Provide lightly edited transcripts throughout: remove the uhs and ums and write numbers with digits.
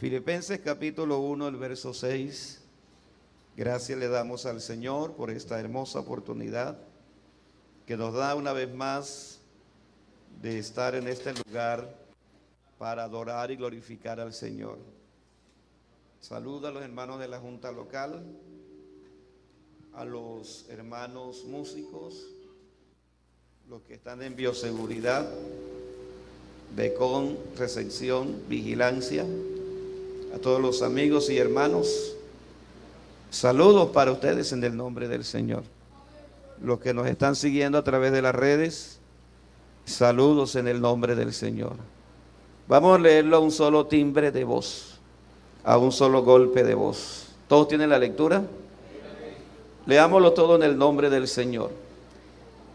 Filipenses capítulo 1, el verso 6. Gracias le damos al Señor por esta hermosa oportunidad que nos da una vez más de estar en este lugar para adorar y glorificar al Señor. Saluda a los hermanos de la Junta Local, a los hermanos músicos, los que están en bioseguridad, BECON, recepción, vigilancia, a todos los amigos y hermanos. Saludos para ustedes en el nombre del Señor. Los que nos están siguiendo a través de las redes, saludos en el nombre del Señor. Vamos a leerlo a un solo timbre de voz, a un solo golpe de voz. ¿Todos tienen la lectura? Leámoslo todo en el nombre del Señor.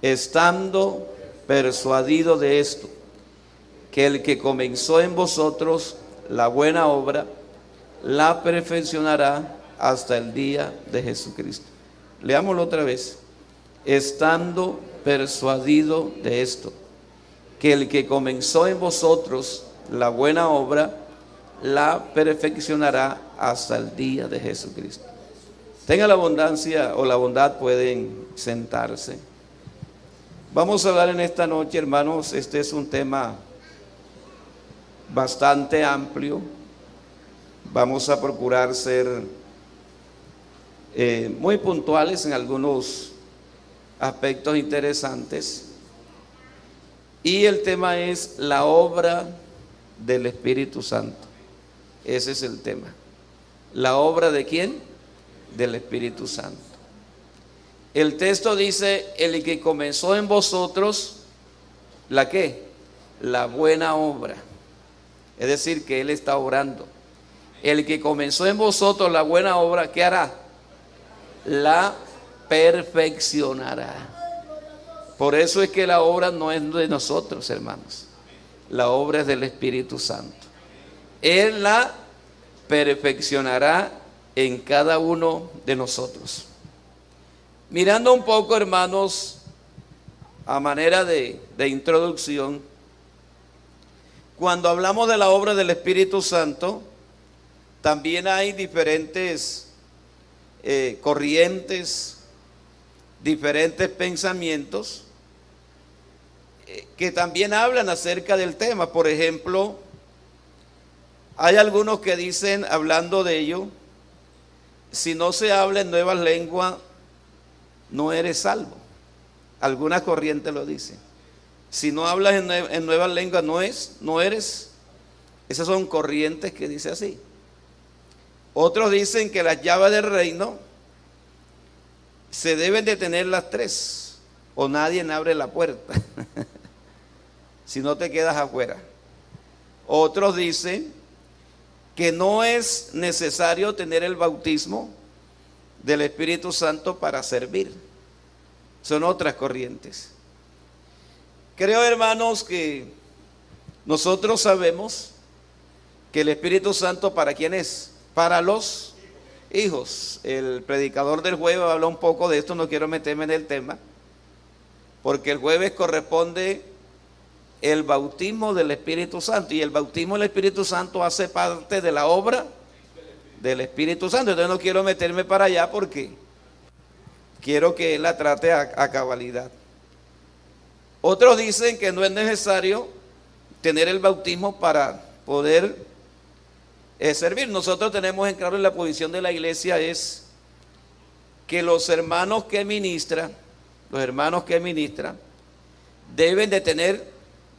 Estando persuadido de esto, que el que comenzó en vosotros la buena obra, la perfeccionará hasta el día de Jesucristo. Leámoslo otra vez. Estando persuadido de esto, que el que comenzó en vosotros la buena obra, la perfeccionará hasta el día de Jesucristo. Tenga la abundancia o la bondad, pueden sentarse. Vamos a hablar en esta noche, hermanos, este es un tema bastante amplio. Vamos a procurar ser muy puntuales en algunos aspectos interesantes. Y el tema es la obra del Espíritu Santo. Ese es el tema. ¿La obra de quién? Del Espíritu Santo. El texto dice, el que comenzó en vosotros, ¿la qué? La buena obra. Es decir, que Él está obrando. El que comenzó en vosotros la buena obra, ¿qué hará? La perfeccionará. Por eso es que la obra no es de nosotros, hermanos. La obra es del Espíritu Santo. Él la perfeccionará en cada uno de nosotros. Mirando un poco, hermanos, a manera de introducción, cuando hablamos de la obra del Espíritu Santo, también hay diferentes corrientes, diferentes pensamientos que también hablan acerca del tema. Por ejemplo, hay algunos que dicen, hablando de ello, si no se habla en nuevas lenguas, no eres salvo. Algunas corrientes lo dicen. Si no hablas en nuevas lenguas, no eres. Esas son corrientes que dicen así. Otros dicen que las llaves del reino se deben de tener las tres, o nadie abre la puerta. Si no te quedas afuera. Otros dicen que no es necesario tener el bautismo del Espíritu Santo para servir. Son otras corrientes. Creo, hermanos, que nosotros sabemos que el Espíritu Santo, ¿para quién es? Para los hijos. El predicador del jueves habla un poco de esto, no quiero meterme en el tema, porque el jueves corresponde el bautismo del Espíritu Santo, y el bautismo del Espíritu Santo hace parte de la obra del Espíritu Santo. Entonces no quiero meterme para allá porque quiero que él la trate a cabalidad. Otros dicen que no es necesario tener el bautismo para poder servir. Nosotros tenemos en claro, en la posición de la iglesia es que los hermanos que ministran deben de tener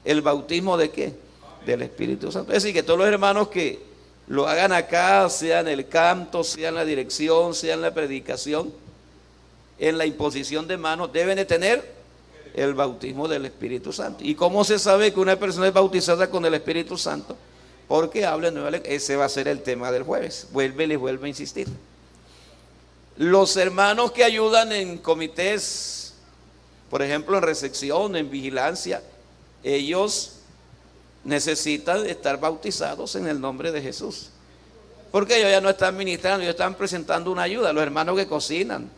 el bautismo ¿de qué? Del Espíritu Santo. Es decir, que todos los hermanos que lo hagan acá, sea en el canto, sea en la dirección, sea en la predicación, en la imposición de manos, deben de tener el bautismo del Espíritu Santo. ¿Y cómo se sabe que una persona es bautizada con el Espíritu Santo? Porque habla en nueva lengua. Ese va a ser el tema del jueves. Les vuelve a insistir. Los hermanos que ayudan en comités, por ejemplo en recepción, en vigilancia, ellos necesitan estar bautizados en el nombre de Jesús. Porque ellos ya no están ministrando, ellos están presentando una ayuda. Los hermanos que cocinan,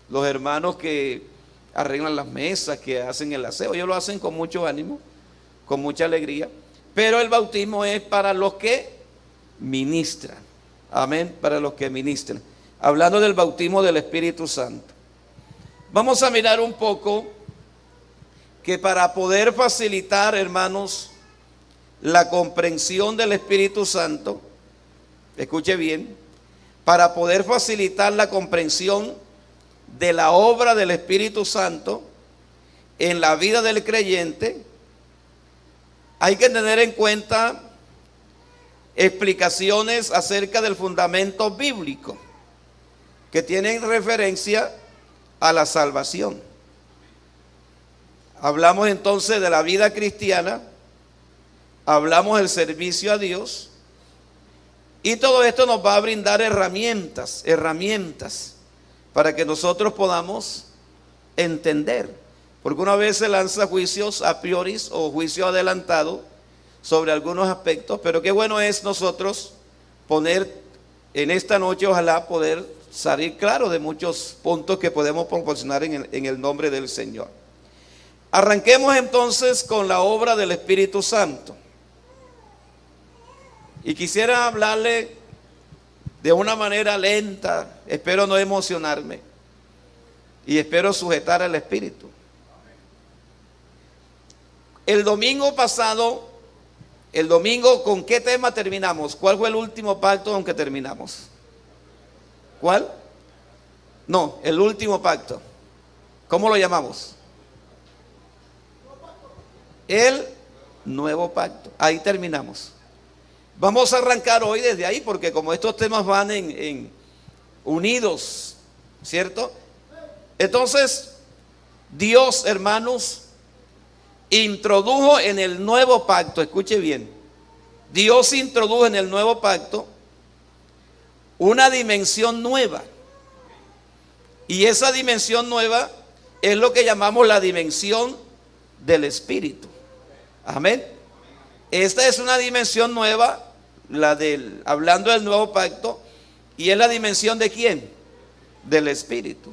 los hermanos que arreglan las mesas, que hacen el aseo, ellos lo hacen con mucho ánimo, con mucha alegría. Pero el bautismo es para los que ministra. Amén, para los que ministran. Hablando del bautismo del Espíritu Santo. Vamos a mirar un poco que para poder facilitar, hermanos, la comprensión del Espíritu Santo, escuche bien, para poder facilitar la comprensión de la obra del Espíritu Santo en la vida del creyente, hay que tener en cuenta explicaciones acerca del fundamento bíblico que tienen referencia a la salvación. Hablamos entonces de la vida cristiana, hablamos del servicio a Dios, y todo esto nos va a brindar herramientas para que nosotros podamos entender, porque una vez se lanza juicios a priori o juicio adelantado sobre algunos aspectos, pero qué bueno es nosotros poner en esta noche, ojalá poder salir claro de muchos puntos que podemos proporcionar en el nombre del Señor. Arranquemos entonces con la obra del Espíritu Santo. Y quisiera hablarle de una manera lenta, espero no emocionarme y espero sujetar al Espíritu. El domingo pasado, ¿con qué tema terminamos? ¿Cuál fue el último pacto con que terminamos? ¿Cuál? No, el último pacto. ¿Cómo lo llamamos? El nuevo pacto. Ahí terminamos. Vamos a arrancar hoy desde ahí, porque como estos temas van unidos, ¿cierto? Entonces, Dios, hermanos, introdujo en el nuevo pacto, escuche bien, Dios introdujo en el nuevo pacto una dimensión nueva. Y esa dimensión nueva es lo que llamamos la dimensión del Espíritu. Amén. Esta es una dimensión nueva, hablando del nuevo pacto, y es la dimensión ¿de quién? Del Espíritu.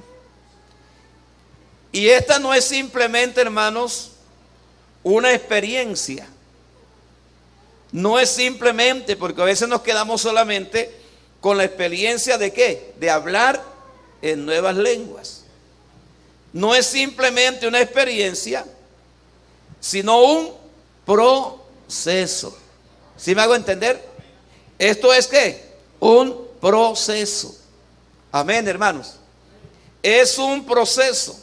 Y esta no es simplemente, hermanos, una experiencia. No es simplemente, porque a veces nos quedamos solamente con la experiencia ¿de qué? De hablar en nuevas lenguas. No es simplemente una experiencia, sino un proceso. ¿Sí me hago entender? Esto es ¿qué? Un proceso. Amén, hermanos. Es un proceso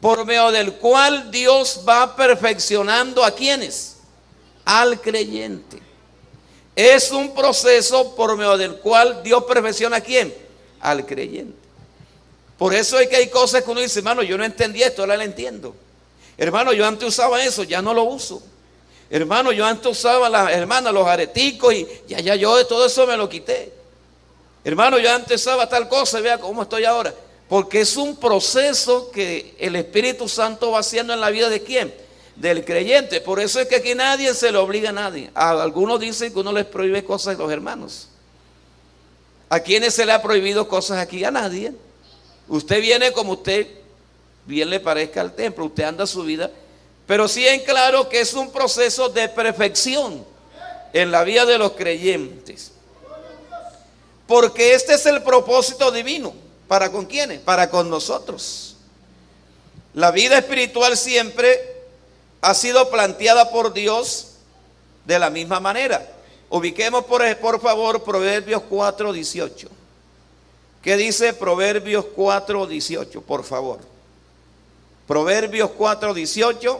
por medio del cual Dios va perfeccionando ¿a quiénes? Al creyente. Es un proceso por medio del cual Dios perfecciona ¿a quién? Al creyente. Por eso es que hay cosas que uno dice, hermano, yo no entendí esto, ahora la entiendo. Hermano, yo antes usaba eso, ya no lo uso. Hermano, yo antes usaba los areticos y ya yo de todo eso me lo quité. Hermano, yo antes usaba tal cosa y vea cómo estoy ahora. Porque es un proceso que el Espíritu Santo va haciendo en la vida ¿de quién? Del creyente. Por eso es que aquí nadie se le obliga a nadie. A algunos dicen que uno les prohíbe cosas a los hermanos. ¿A quiénes se le ha prohibido cosas aquí? A nadie. Usted viene como usted bien le parezca al templo, usted anda su vida, pero sí en claro que es un proceso de perfección en la vida de los creyentes. Porque este es el propósito divino. ¿Para con quiénes? Para con nosotros. La vida espiritual siempre ha sido planteada por Dios de la misma manera. Ubiquemos por favor Proverbios 4:18. ¿Qué dice Proverbios 4:18? Por favor. Proverbios 4:18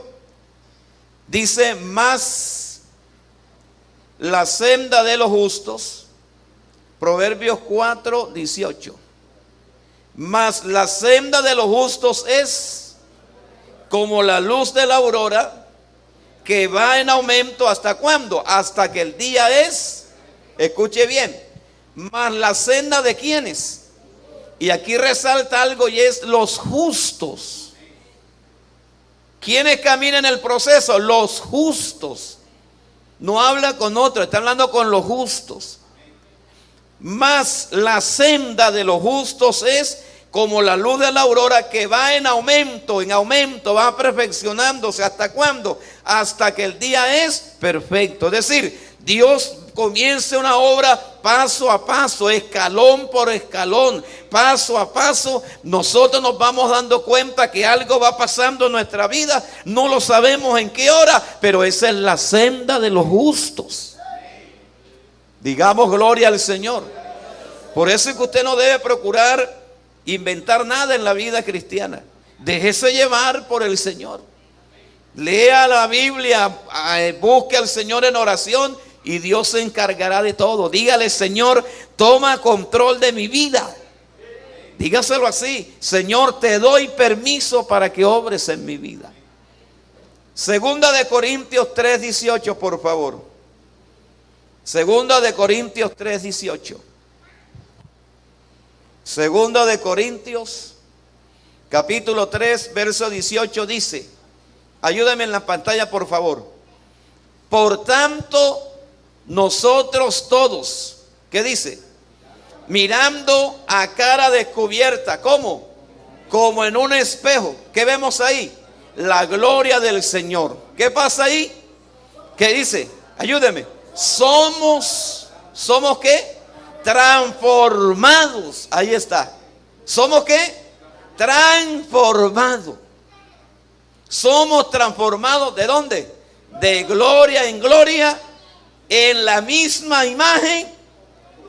dice: más la senda de los justos. Proverbios 4:18. Mas la senda de los justos es como la luz de la aurora, que va en aumento. ¿Hasta cuándo? Hasta que el día es, escuche bien, mas la senda de ¿quiénes? Y aquí resalta algo y es los justos. ¿Quiénes caminan el proceso? Los justos. No habla con otros, está hablando con los justos. Mas la senda de los justos es como la luz de la aurora, que va en aumento, va perfeccionándose. ¿Hasta cuándo? Hasta que el día es perfecto. Es decir, Dios comience una obra paso a paso, escalón por escalón, paso a paso, nosotros nos vamos dando cuenta que algo va pasando en nuestra vida. No lo sabemos en qué hora, pero esa es la senda de los justos. Digamos gloria al Señor. Por eso es que usted no debe procurar inventar nada en la vida cristiana. Déjese llevar por el Señor. Lea la Biblia, busque al Señor en oración y Dios se encargará de todo. Dígale: Señor, toma control de mi vida. Dígaselo así: Señor, te doy permiso para que obres en mi vida. Segunda de Corintios 3:18, por favor. Segunda de Corintios 3:18. Segunda de Corintios, capítulo 3, verso 18 dice, ayúdame en la pantalla por favor. Por tanto, nosotros todos, ¿qué dice? Mirando a cara descubierta, ¿cómo? Como en un espejo. ¿Qué vemos ahí? La gloria del Señor. ¿Qué pasa ahí? ¿Qué dice? Ayúdeme. ¿Somos qué? Transformados. Ahí está. ¿Somos qué? Transformados. Somos transformados. ¿De dónde? De gloria en gloria, en la misma imagen,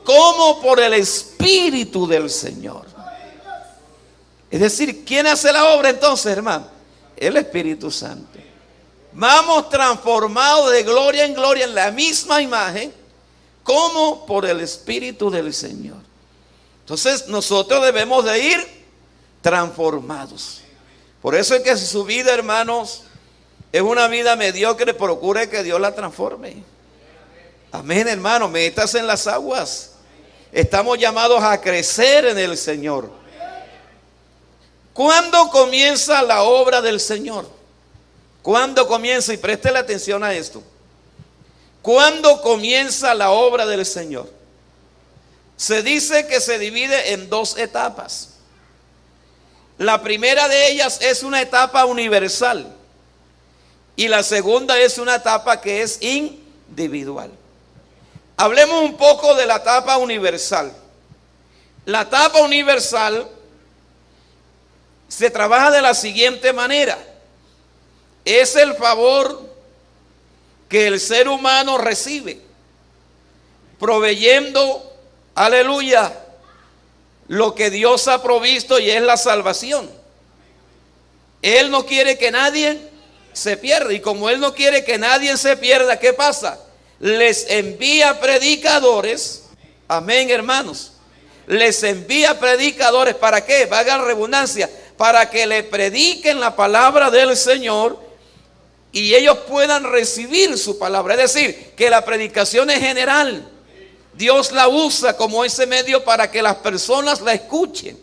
como por el Espíritu del Señor. Es decir, ¿quién hace la obra entonces, hermano? El Espíritu Santo. Vamos transformados de gloria en gloria, en la misma imagen, como por el Espíritu del Señor. Entonces nosotros debemos de ir transformados. Por eso es que si su vida, hermanos, es una vida mediocre, procure que Dios la transforme. Amén, hermano. Métase en las aguas. Estamos llamados a crecer en el Señor. ¿Cuándo comienza la obra del Señor? ¿Cuándo comienza? Y préstele atención a esto. ¿Cuándo comienza la obra del Señor? Se dice que se divide en dos etapas. La primera de ellas es una etapa universal y la segunda es una etapa que es individual. Hablemos un poco de la etapa universal. La etapa universal se trabaja de la siguiente manera. Es el favor que el ser humano recibe, proveyendo, aleluya, lo que Dios ha provisto, y es la salvación. Él no quiere que nadie se pierda, y como Él no quiere que nadie se pierda, ¿qué pasa? Les envía predicadores. Amén, hermanos. Les envía predicadores. ¿Para qué? Valga la redundancia. Para que le prediquen la palabra del Señor y ellos puedan recibir su palabra. Es decir, que la predicación es general. Dios la usa como ese medio para que las personas la escuchen.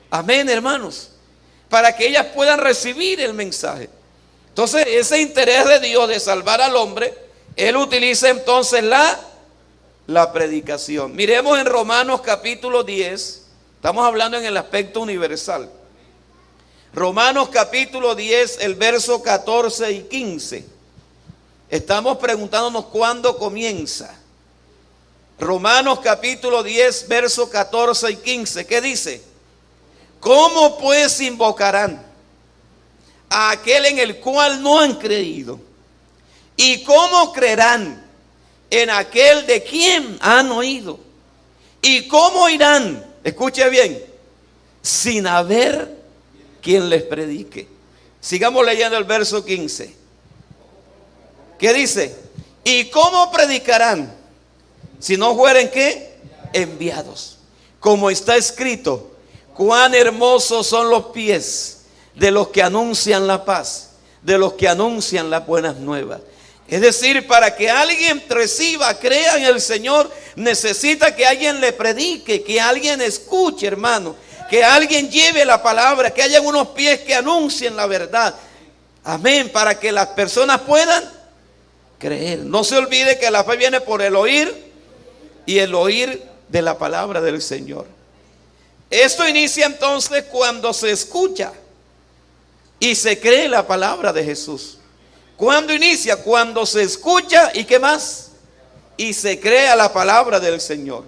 Amén, hermanos. Para que ellas puedan recibir el mensaje. Entonces, ese interés de Dios de salvar al hombre, Él utiliza entonces la predicación. Miremos en Romanos capítulo 10. Estamos hablando en el aspecto universal. Romanos capítulo 10, el verso 14 y 15. Estamos preguntándonos cuándo comienza. Romanos capítulo 10, verso 14 y 15. ¿Qué dice? ¿Cómo pues invocarán a aquel en el cual no han creído? ¿Y cómo creerán en aquel de quien han oído? ¿Y cómo irán? Escuche bien, sin haber quien les predique. Sigamos leyendo el verso 15. ¿Qué dice? ¿Y cómo predicarán si no fueren qué? Enviados. Como está escrito, cuán hermosos son los pies de los que anuncian la paz, de los que anuncian las buenas nuevas. Es decir, para que alguien reciba, crea en el Señor, necesita que alguien le predique, que alguien escuche, hermano, que alguien lleve la palabra, que haya unos pies que anuncien la verdad. Amén, para que las personas puedan creer. No se olvide que la fe viene por el oír y el oír de la palabra del Señor. Esto inicia entonces cuando se escucha y se cree la palabra de Jesús. ¿Cuándo inicia? Cuando se escucha y ¿qué más? y se cree a la palabra del Señor.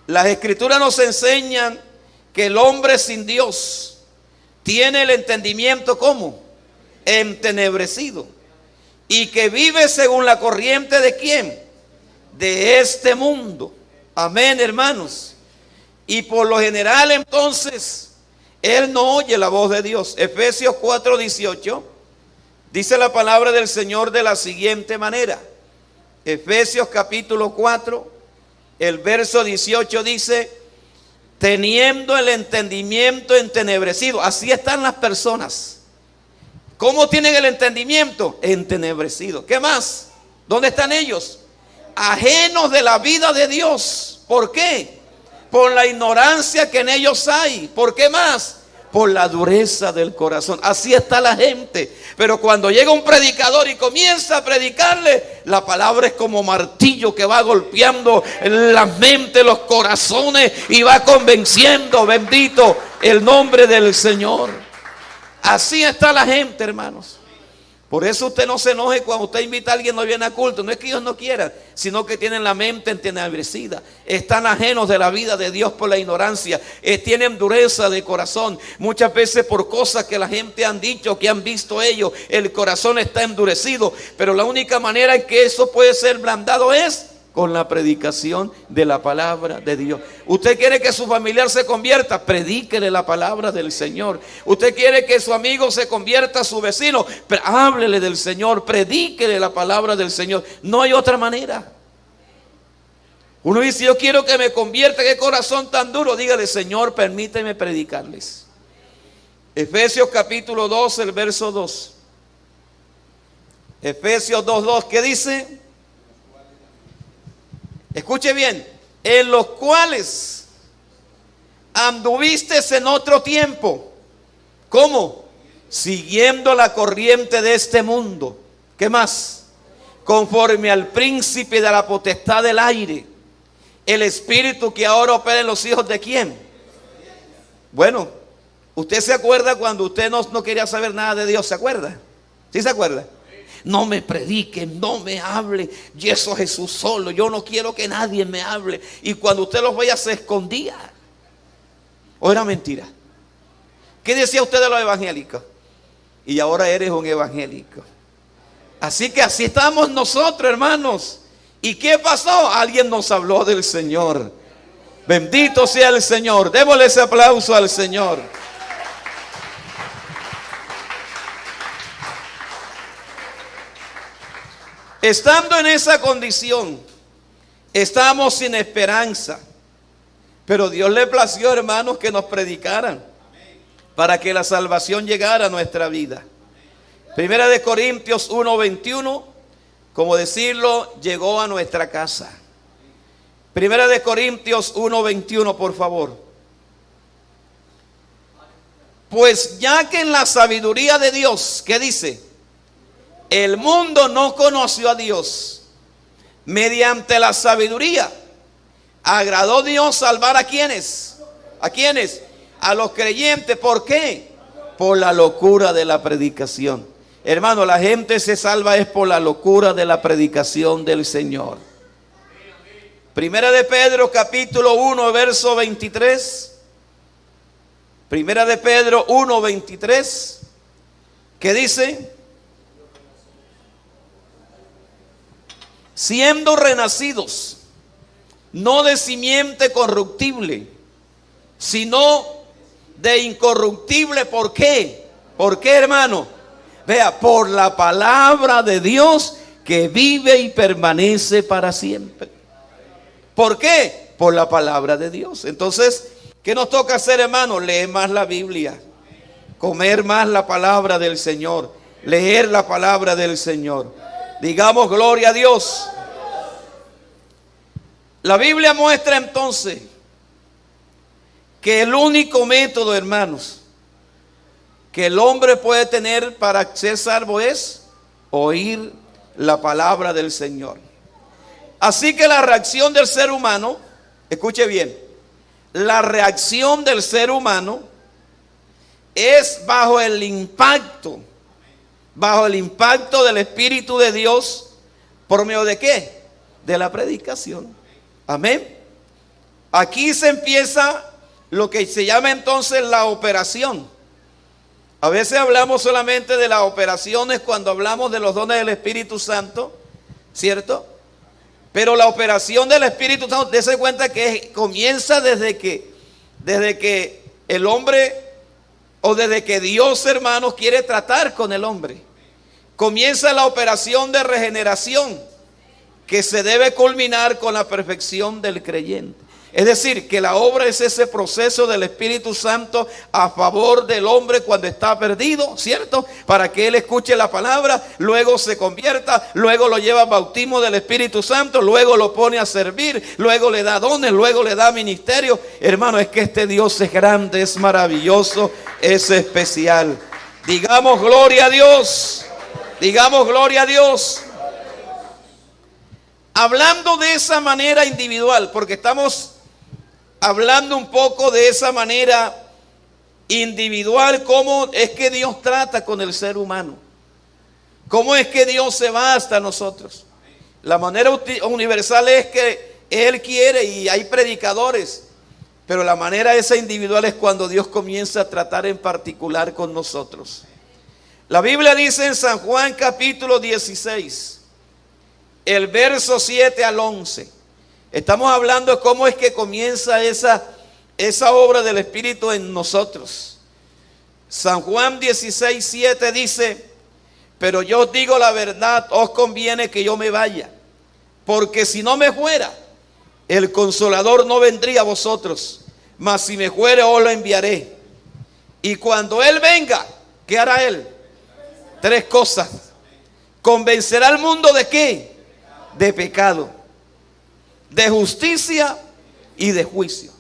Las Escrituras nos enseñan que el hombre sin Dios tiene el entendimiento ¿cómo? Entenebrecido, y que vive según la corriente ¿de quién? De este mundo. Amén, hermanos. Y por lo general entonces él no oye la voz de Dios. Efesios 4:18 dice la palabra del Señor de la siguiente manera. Efesios capítulo 4, el verso 18 dice: teniendo el entendimiento entenebrecido. Así están las personas. ¿Cómo tienen el entendimiento? Entenebrecido. ¿Qué más? ¿Dónde están ellos? Ajenos de la vida de Dios. ¿Por qué? Por la ignorancia que en ellos hay. ¿Por qué más? Por la dureza del corazón. Así está la gente. Pero cuando llega un predicador y comienza a predicarle, la palabra es como martillo que va golpeando las mentes, los corazones, y va convenciendo. Bendito el nombre del Señor. Así está la gente, hermanos. Por eso usted no se enoje cuando usted invita a alguien no viene a culto. No es que ellos no quieran, sino que tienen la mente entenebrecida. Están ajenos de la vida de Dios por la ignorancia. Tienen dureza de corazón. Muchas veces por cosas que la gente han dicho, que han visto ellos, el corazón está endurecido. Pero la única manera en que eso puede ser blandado es con la predicación de la palabra de Dios. Usted quiere que su familiar se convierta, predíquele la palabra del Señor. Usted quiere que su amigo se convierta, su vecino, háblele del Señor, predíquele la palabra del Señor. No hay otra manera. Uno dice: yo quiero que me convierta. Qué corazón tan duro. Dígale: Señor, permíteme predicarles. Efesios capítulo 2, el verso 2. Efesios 2:2, ¿qué dice? Escuche bien: en los cuales anduviste en otro tiempo. ¿Cómo? Siguiendo la corriente de este mundo. ¿Qué más? Conforme al príncipe de la potestad del aire, el espíritu que ahora opera en los hijos de ¿quién? Bueno, usted se acuerda cuando usted no quería saber nada de Dios. ¿Se acuerda? ¿Sí se acuerda? No me prediquen, no me hable, y eso Jesús solo, yo no quiero que nadie me hable. Y cuando usted los veía se escondía. ¿O era mentira? ¿Qué decía usted de los evangélicos? Y ahora eres un evangélico. Así que así estamos nosotros, hermanos. ¿Y qué pasó? Alguien nos habló del Señor. Bendito sea el Señor. Démosle ese aplauso al Señor. Estando en esa condición, estamos sin esperanza. Pero Dios le plació, hermanos, que nos predicaran para que la salvación llegara a nuestra vida. Primera de Corintios 1:21, como decirlo, llegó a nuestra casa. Primera de Corintios 1:21, por favor. Pues ya que en la sabiduría de Dios, ¿qué dice? El mundo no conoció a Dios. Mediante la sabiduría agradó Dios salvar ¿a quiénes? ¿A quiénes? A los creyentes. ¿Por qué? Por la locura de la predicación. Hermano, la gente se salva es por la locura de la predicación del Señor. Primera de Pedro capítulo 1 verso 23. Primera de Pedro 1:23. ¿Qué dice? Siendo renacidos, no de simiente corruptible, sino de incorruptible. ¿Por qué? ¿Por qué, hermano? Vea, por la palabra de Dios que vive y permanece para siempre. ¿Por qué? Por la palabra de Dios. Entonces, ¿qué nos toca hacer, hermano? Leer más la Biblia, comer más la palabra del Señor, leer la palabra del Señor. Digamos gloria a Dios. La Biblia muestra entonces que el único método, hermanos, que el hombre puede tener para ser salvo es oír la palabra del Señor. Así que la reacción del ser humano, escuche bien, la reacción del ser humano es bajo el impacto del Espíritu de Dios. ¿Por medio de qué? de la predicación. Amén. Aquí se empieza lo que se llama entonces la operación. A veces hablamos solamente de las operaciones cuando hablamos de los dones del Espíritu Santo, ¿cierto? Pero la operación del Espíritu Santo, dése cuenta que comienza desde que el hombre, o desde que Dios, hermanos, quiere tratar con el hombre. Comienza la operación de regeneración que se debe culminar con la perfección del creyente. Es decir, que la obra es ese proceso del Espíritu Santo a favor del hombre cuando está perdido, ¿cierto? Para que él escuche la palabra, luego se convierta, luego lo lleva al bautismo del Espíritu Santo, luego lo pone a servir, luego le da dones, luego le da ministerio. Hermano, es que este Dios es grande, es maravilloso, es especial. Digamos gloria a Dios. Digamos gloria a Dios. Hablando de esa manera individual, porque estamos hablando un poco de esa manera individual, cómo es que Dios trata con el ser humano, cómo es que Dios se va hasta nosotros. La manera universal es que Él quiere y hay predicadores, pero la manera esa individual es cuando Dios comienza a tratar en particular con nosotros. La Biblia dice en San Juan capítulo 16, el verso 7 al 11. Estamos hablando de cómo es que comienza esa obra del Espíritu en nosotros. San Juan 16, 7 dice: pero yo os digo la verdad, os conviene que yo me vaya, porque si no me fuera, el Consolador no vendría a vosotros, mas si me fuere, os lo enviaré. Y cuando Él venga, ¿qué hará Él? 3 cosas. Convencerá al mundo ¿de qué? De pecado, de justicia y de juicio.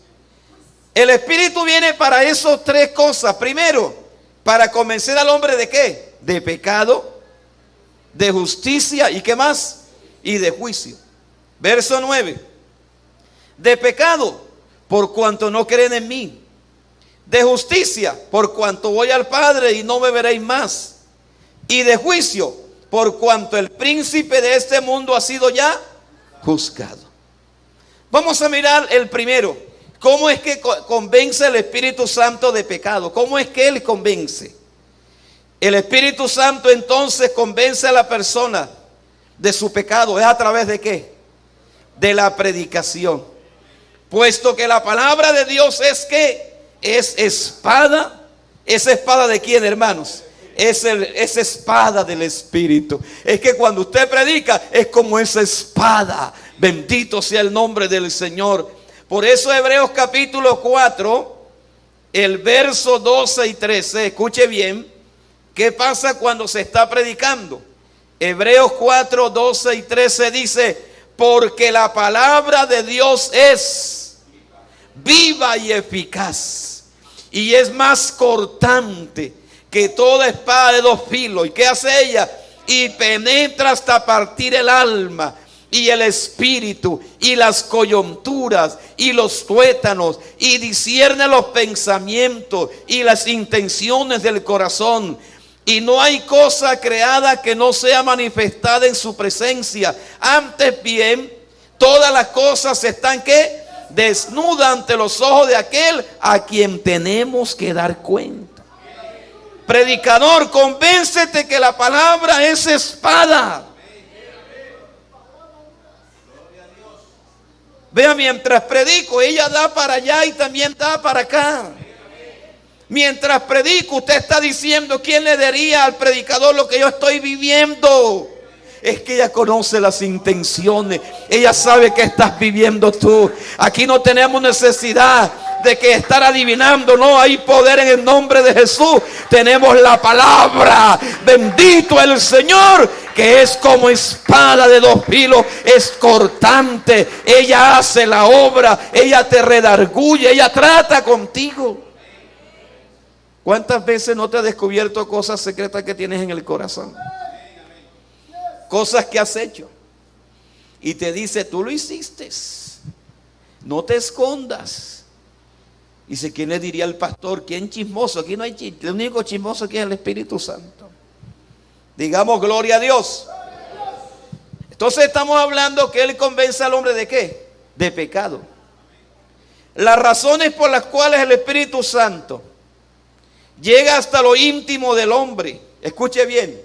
El Espíritu viene para esas 3 cosas. Primero, para convencer al hombre ¿de qué? De pecado, de justicia y ¿qué más? Y de juicio. Verso 9. De pecado, por cuanto no creen en mí. De justicia, por cuanto voy al Padre y no me veréis más. Y de juicio, por cuanto el príncipe de este mundo ha sido ya juzgado. Vamos a mirar el primero. ¿Cómo es que convence el Espíritu Santo de pecado? ¿Cómo es que Él convence? El Espíritu Santo entonces convence a la persona de su pecado. ¿Es a través de qué? De la predicación. Puesto que la palabra de Dios es que es espada. ¿Es espada de quién, hermanos? Es espada del Espíritu. Es que cuando usted predica es como esa espada. Bendito sea el nombre del Señor. Por eso Hebreos capítulo 4, el verso 12 y 13. Escuche bien. ¿Qué pasa cuando se está predicando? Hebreos 4, 12 y 13 dice: porque la palabra de Dios es viva y eficaz, y es más cortante que toda espada de 2 filos. ¿Y qué hace ella? Y penetra hasta partir el alma y el espíritu y las coyunturas y los tuétanos, y discierne los pensamientos y las intenciones del corazón. Y no hay cosa creada que no sea manifestada en su presencia. Antes bien, todas las cosas están ¿qué? Desnudas ante los ojos de aquel a quien tenemos que dar cuenta. Predicador, convéncete que la palabra es espada. Vea, mientras predico, ella da para allá y también da para acá. Mientras predico, usted está diciendo: ¿quién le diría al predicador lo que yo estoy viviendo? Es que ella conoce las intenciones. Ella sabe que estás viviendo tú. Aquí no tenemos necesidad de que estar adivinando. No, hay poder en el nombre de Jesús. Tenemos la palabra. Bendito el Señor, que es como espada de 2 filos, es cortante. Ella hace la obra, ella te redarguye, ella trata contigo. ¿Cuántas veces no te has descubierto cosas secretas que tienes en el corazón? Cosas que has hecho. Y te dice: tú lo hiciste. No te escondas. Dice: ¿quién le diría al pastor? ¿Quién chismoso? Aquí no hay chismoso. El único chismoso aquí es el Espíritu Santo. Digamos gloria a Dios. Entonces estamos hablando que Él convence al hombre ¿de qué? De pecado. Las razones por las cuales el Espíritu Santo llega hasta lo íntimo del hombre. Escuche bien.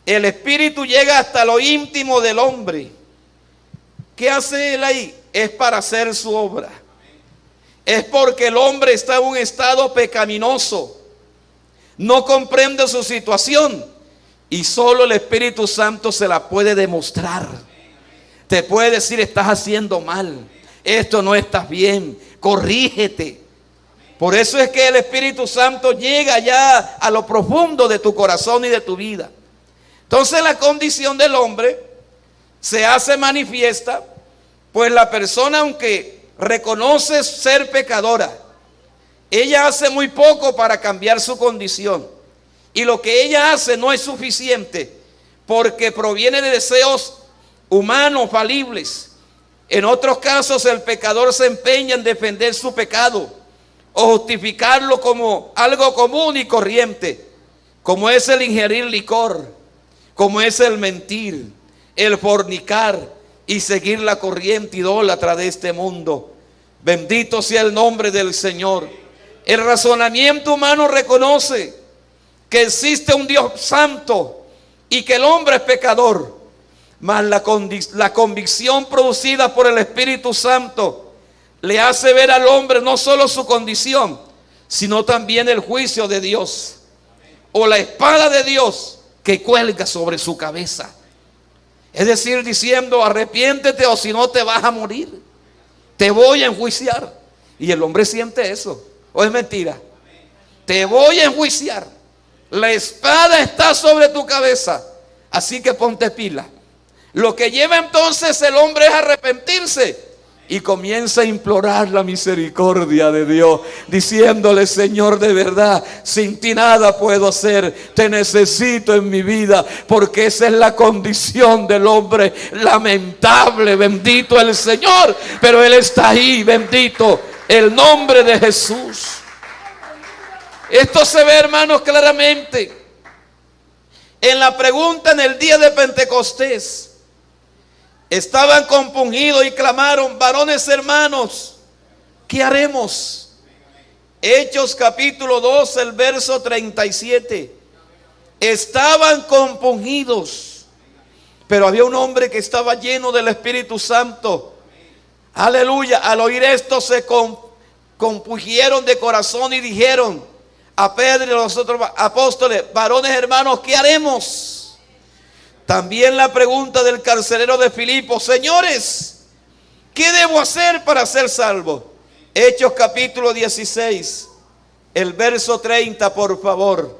El Espíritu llega hasta lo íntimo del hombre. ¿Qué hace Él ahí? Es para hacer su obra. Es porque el hombre está en un estado pecaminoso. No comprende su situación. Y solo el Espíritu Santo se la puede demostrar. Te puede decir: estás haciendo mal. Esto no estás bien. Corrígete. Por eso es que el Espíritu Santo llega ya a lo profundo de tu corazón y de tu vida. Entonces la condición del hombre se hace manifiesta, pues la persona, aunque reconoce ser pecadora, ella hace muy poco para cambiar su condición. Y lo que ella hace no es suficiente, porque proviene de deseos humanos falibles. En otros casos el pecador se empeña en defender su pecado o justificarlo como algo común y corriente, como es el ingerir licor, como es el mentir, el fornicar y seguir la corriente idólatra de este mundo. Bendito sea el nombre del Señor. El razonamiento humano reconoce que existe un Dios santo y que el hombre es pecador, mas la convicción producida por el Espíritu Santo le hace ver al hombre no solo su condición, sino también el juicio de Dios, o la espada de Dios que cuelga sobre su cabeza. Es decir, diciendo: arrepiéntete o si no te vas a morir, te voy a enjuiciar. Y el hombre siente eso, ¿o es mentira? Te voy a enjuiciar. La espada está sobre tu cabeza, así que ponte pila. Lo que lleva entonces el hombre es arrepentirse y comienza a implorar la misericordia de Dios, diciéndole: Señor, de verdad, sin ti nada puedo hacer, te necesito en mi vida, porque esa es la condición del hombre lamentable. Bendito el Señor, pero Él está ahí. Bendito el nombre de Jesús. Esto se ve, hermanos, claramente en la pregunta en el día de Pentecostés. Estaban compungidos y clamaron: varones hermanos, ¿qué haremos? Hechos capítulo 2, el verso 37. Estaban compungidos, pero había un hombre que estaba lleno del Espíritu Santo. Aleluya. Al oír esto se compungieron de corazón y dijeron a Pedro y a los otros apóstoles: varones hermanos, ¿qué haremos? También la pregunta del carcelero de Filipo: señores, ¿qué debo hacer para ser salvo? Hechos capítulo 16, el verso 30, por favor.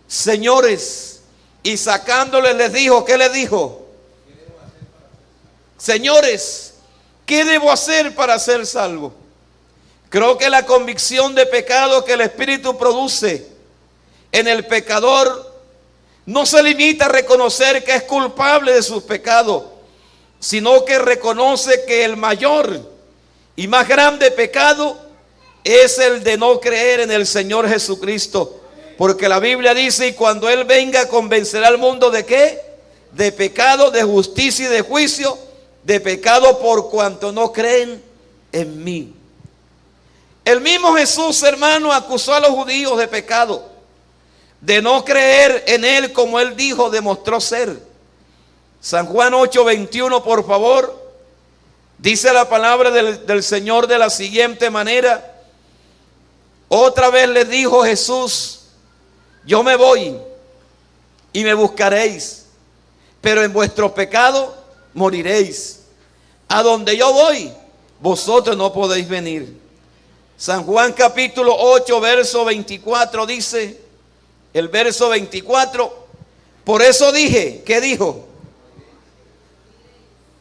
Señores, y sacándole les dijo, ¿qué les dijo? Señores, ¿qué debo hacer para ser salvo? Creo que la convicción de pecado que el Espíritu produce en el pecador no se limita a reconocer que es culpable de sus pecados, sino que reconoce que el mayor y más grande pecado es el de no creer en el Señor Jesucristo. Porque la Biblia dice: y cuando Él venga convencerá al mundo ¿de qué? De pecado, de justicia y de juicio. De pecado por cuanto no creen en mí. El mismo Jesús, hermano, acusó a los judíos de pecado, de no creer en Él como Él dijo, demostró ser. San Juan 8:21, por favor. Dice la palabra del Señor de la siguiente manera: otra vez les dijo Jesús: yo me voy y me buscaréis, pero en vuestro pecado moriréis. A donde yo voy, vosotros no podéis venir. San Juan capítulo 8, verso 24 dice, el verso 24: por eso dije, ¿qué dijo?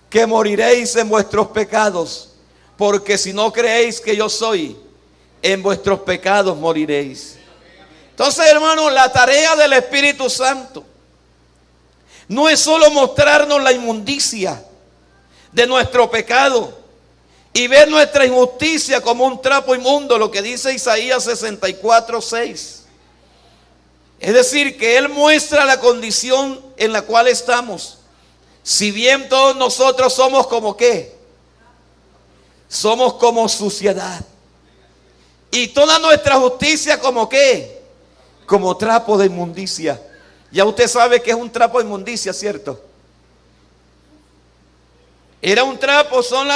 Que moriréis en vuestros pecados, porque si no creéis que yo soy, en vuestros pecados moriréis. Entonces, hermanos, la tarea del Espíritu Santo no es solo mostrarnos la inmundicia de nuestro pecado y ver nuestra injusticia como un trapo inmundo, lo que dice Isaías 64:6. Es decir, que Él muestra la condición en la cual estamos, Si bien todos nosotros somos como ¿qué? Somos como suciedad. Y toda nuestra justicia como ¿qué? Como trapo de inmundicia. Ya usted sabe que es un trapo de inmundicia, ¿cierto? Era un trapo, son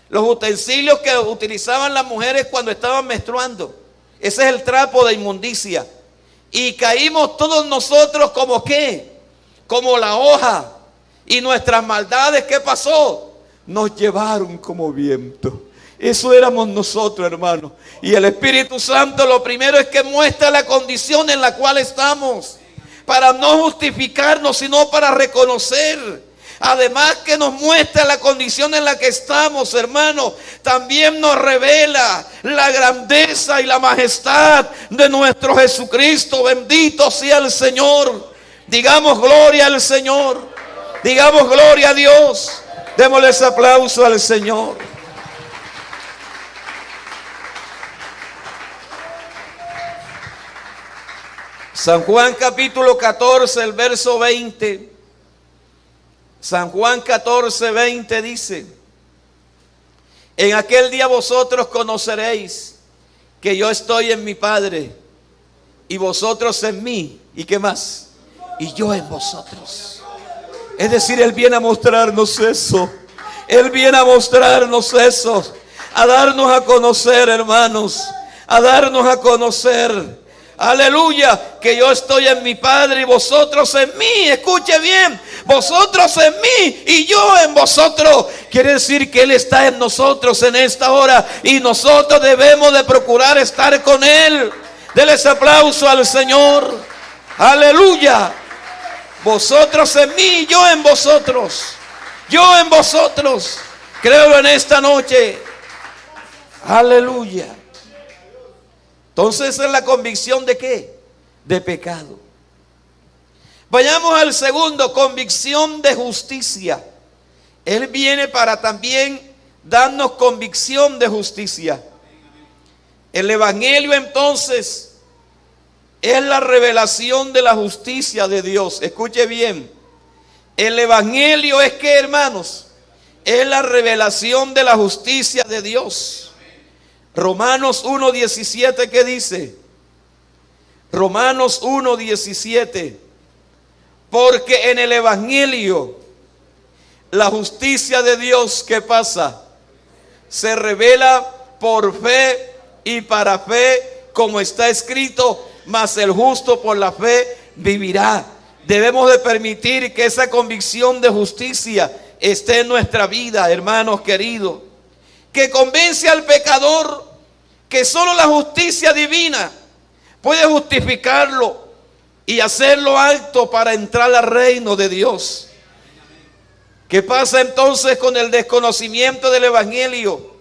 los utensilios que utilizaban las mujeres cuando estaban menstruando. Ese es el trapo de inmundicia. Y caímos todos nosotros como ¿qué? Como la hoja. Y nuestras maldades, ¿qué pasó? Nos llevaron como viento. Eso éramos nosotros, hermanos. Y el Espíritu Santo lo primero es que muestra la condición en la cual estamos. Para no justificarnos, sino para reconocer. Además que nos muestra la condición en la que estamos, hermano, también nos revela la grandeza y la majestad de nuestro Jesucristo. Bendito sea el Señor. Digamos gloria al Señor. Digamos gloria a Dios. Démosle ese aplauso al Señor. San Juan capítulo 14, el verso 20. San Juan 14, 20 dice: en aquel día vosotros conoceréis que yo estoy en mi Padre y vosotros en mí. ¿Y qué más? Y yo en vosotros. Es decir, Él viene a mostrarnos eso. Él viene a mostrarnos eso. A darnos a conocer, hermanos. A darnos a conocer. Aleluya, que yo estoy en mi Padre y vosotros en mí. Escuche bien, vosotros en mí y yo en vosotros. Quiere decir que Él está en nosotros en esta hora y nosotros debemos de procurar estar con Él. Denle ese aplauso al Señor. Aleluya. Vosotros en mí y yo en vosotros. Yo en vosotros. Creo en esta noche. Aleluya. Entonces es la convicción de ¿qué? De pecado. Vayamos al segundo, convicción de justicia. Él viene para también darnos convicción de justicia. El Evangelio entonces es la revelación de la justicia de Dios. Escuche bien. El Evangelio es que, hermanos, es la revelación de la justicia de Dios. Romanos 1:17, ¿qué dice? Romanos 1:17. Porque en el Evangelio la justicia de Dios, ¿qué pasa? Se revela por fe y para fe, como está escrito, mas el justo por la fe vivirá. Debemos de permitir que esa convicción de justicia esté en nuestra vida, hermanos queridos, que convence al pecador que solo la justicia divina puede justificarlo y hacerlo apto para entrar al reino de Dios. ¿Qué pasa entonces con el desconocimiento del Evangelio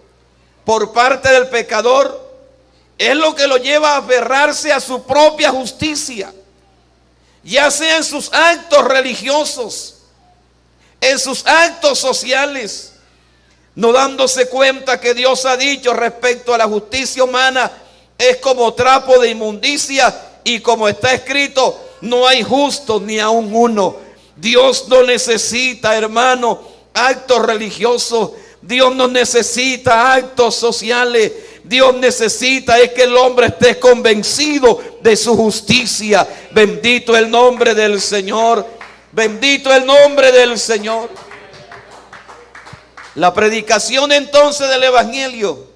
por parte del pecador? Es lo que lo lleva a aferrarse a su propia justicia, ya sea en sus actos religiosos, en sus actos sociales, no dándose cuenta que Dios ha dicho respecto a la justicia humana, es como trapo de inmundicia, y como está escrito, no hay justo ni aun uno. Dios no necesita, hermano, actos religiosos. Dios no necesita actos sociales. Dios necesita es que el hombre esté convencido de su justicia. Bendito el nombre del Señor. Bendito el nombre del Señor. La predicación entonces del Evangelio,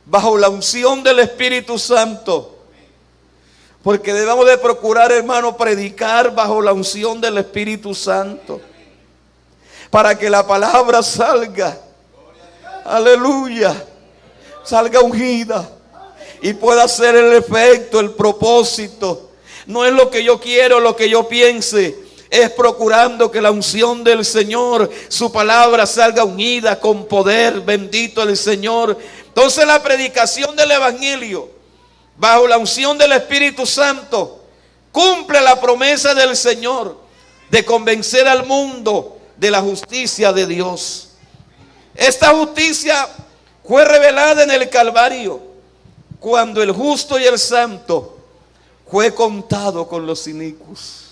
bajo la unción del Espíritu Santo, porque debemos de procurar, hermano, predicar bajo la unción del Espíritu Santo, para que la palabra salga, aleluya, salga ungida y pueda hacer el efecto, el propósito. No es lo que yo quiero, lo que yo piense, es procurando que la unción del Señor, su palabra salga unida con poder. Bendito el Señor. Entonces la predicación del Evangelio bajo la unción del Espíritu Santo cumple la promesa del Señor de convencer al mundo de la justicia de Dios. Esta justicia fue revelada en el Calvario, cuando el justo y el santo fue contado con los inicuos.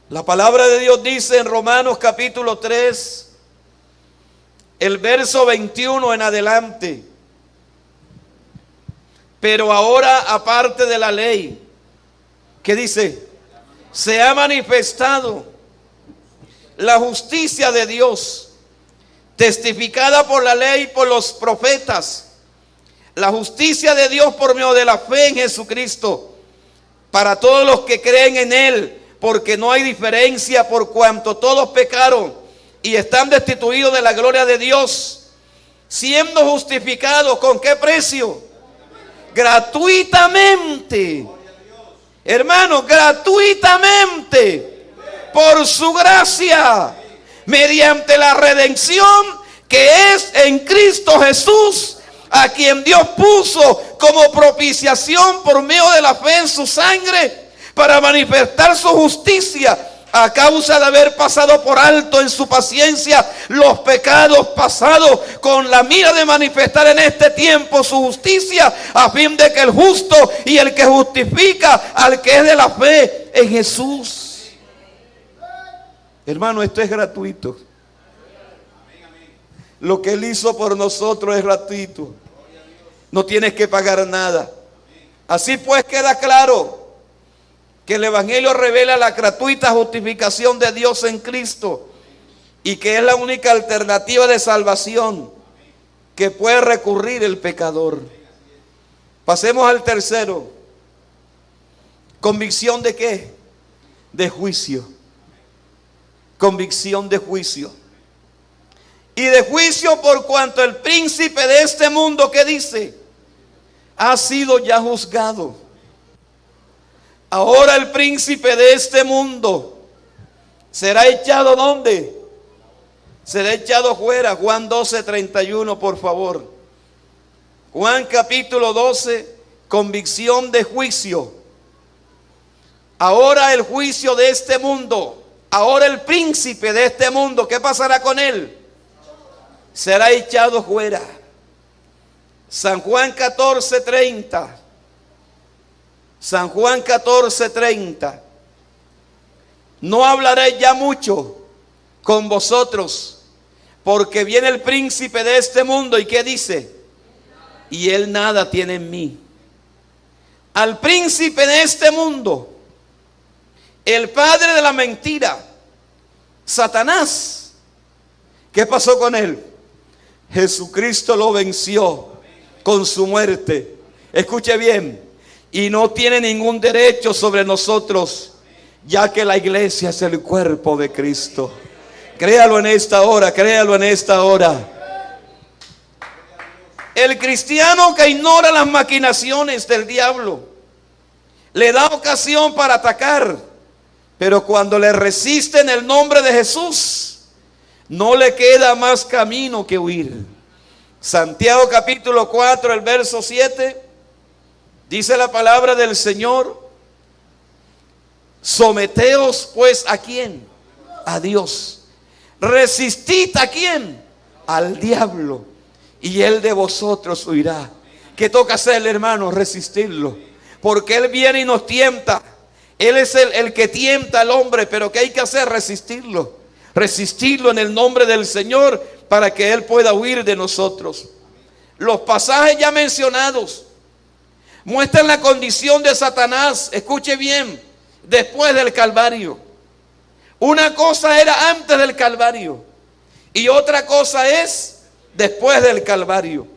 La palabra de Dios dice en Romanos capítulo 3, el verso 21 en adelante: pero ahora, aparte de la ley, ¿qué dice? Se ha manifestado la justicia de Dios, testificada por la ley y por los profetas, la justicia de Dios por medio de la fe en Jesucristo, para todos los que creen en Él, porque no hay diferencia, por cuanto todos pecaron y están destituidos de la gloria de Dios, siendo justificados, ¿con qué precio? Gratuitamente. Hermanos, gratuitamente, por su gracia, mediante la redención que es en Cristo Jesús, a quien Dios puso como propiciación por medio de la fe en su sangre, para manifestar su justicia, a causa de haber pasado por alto en su paciencia los pecados pasados, con la mira de manifestar en este tiempo su justicia, a fin de que el justo y el que justifica al que es de la fe en Jesús. Hermano, esto es gratuito. Lo que Él hizo por nosotros es gratuito. No tienes que pagar nada. Así pues, queda claro que el Evangelio revela la gratuita justificación de Dios en Cristo, y que es la única alternativa de salvación que puede recurrir el pecador. Pasemos al tercero. ¿Convicción de qué? De juicio. Convicción de juicio. Y de juicio por cuanto el príncipe de este mundo, ¿qué dice? Ha sido ya juzgado. Ahora el príncipe de este mundo será echado, ¿dónde? Será echado fuera. Juan 12:31, por favor. Juan capítulo 12, convicción de juicio. Ahora el juicio de este mundo. Ahora el príncipe de este mundo, ¿qué pasará con él? Será echado fuera. San Juan 14:30. San Juan 14:30. No hablaré ya mucho con vosotros, porque viene el príncipe de este mundo. ¿Y qué dice? Y él nada tiene en mí. Al príncipe de este mundo, el padre de la mentira, Satanás, ¿qué pasó con él? Jesucristo lo venció con su muerte. Escuche bien. Y no tiene ningún derecho sobre nosotros, ya que la iglesia es el cuerpo de Cristo. Créalo en esta hora, créalo en esta hora. El cristiano que ignora las maquinaciones del diablo le da ocasión para atacar, pero cuando le resiste en el nombre de Jesús, no le queda más camino que huir. Santiago capítulo 4, el verso 7. Dice la palabra del Señor: someteos pues ¿a quién? A Dios. Resistid ¿a quién? Al diablo, y él de vosotros huirá. ¿Qué toca hacer, hermano? Resistirlo, porque él viene y nos tienta. Él es el que tienta al hombre, pero ¿qué hay que hacer? Resistirlo. Resistirlo en el nombre del Señor, para que él pueda huir de nosotros. Los pasajes ya mencionados muestran la condición de Satanás. Escuche bien, después del Calvario. Una cosa era antes del Calvario y otra cosa es después del Calvario.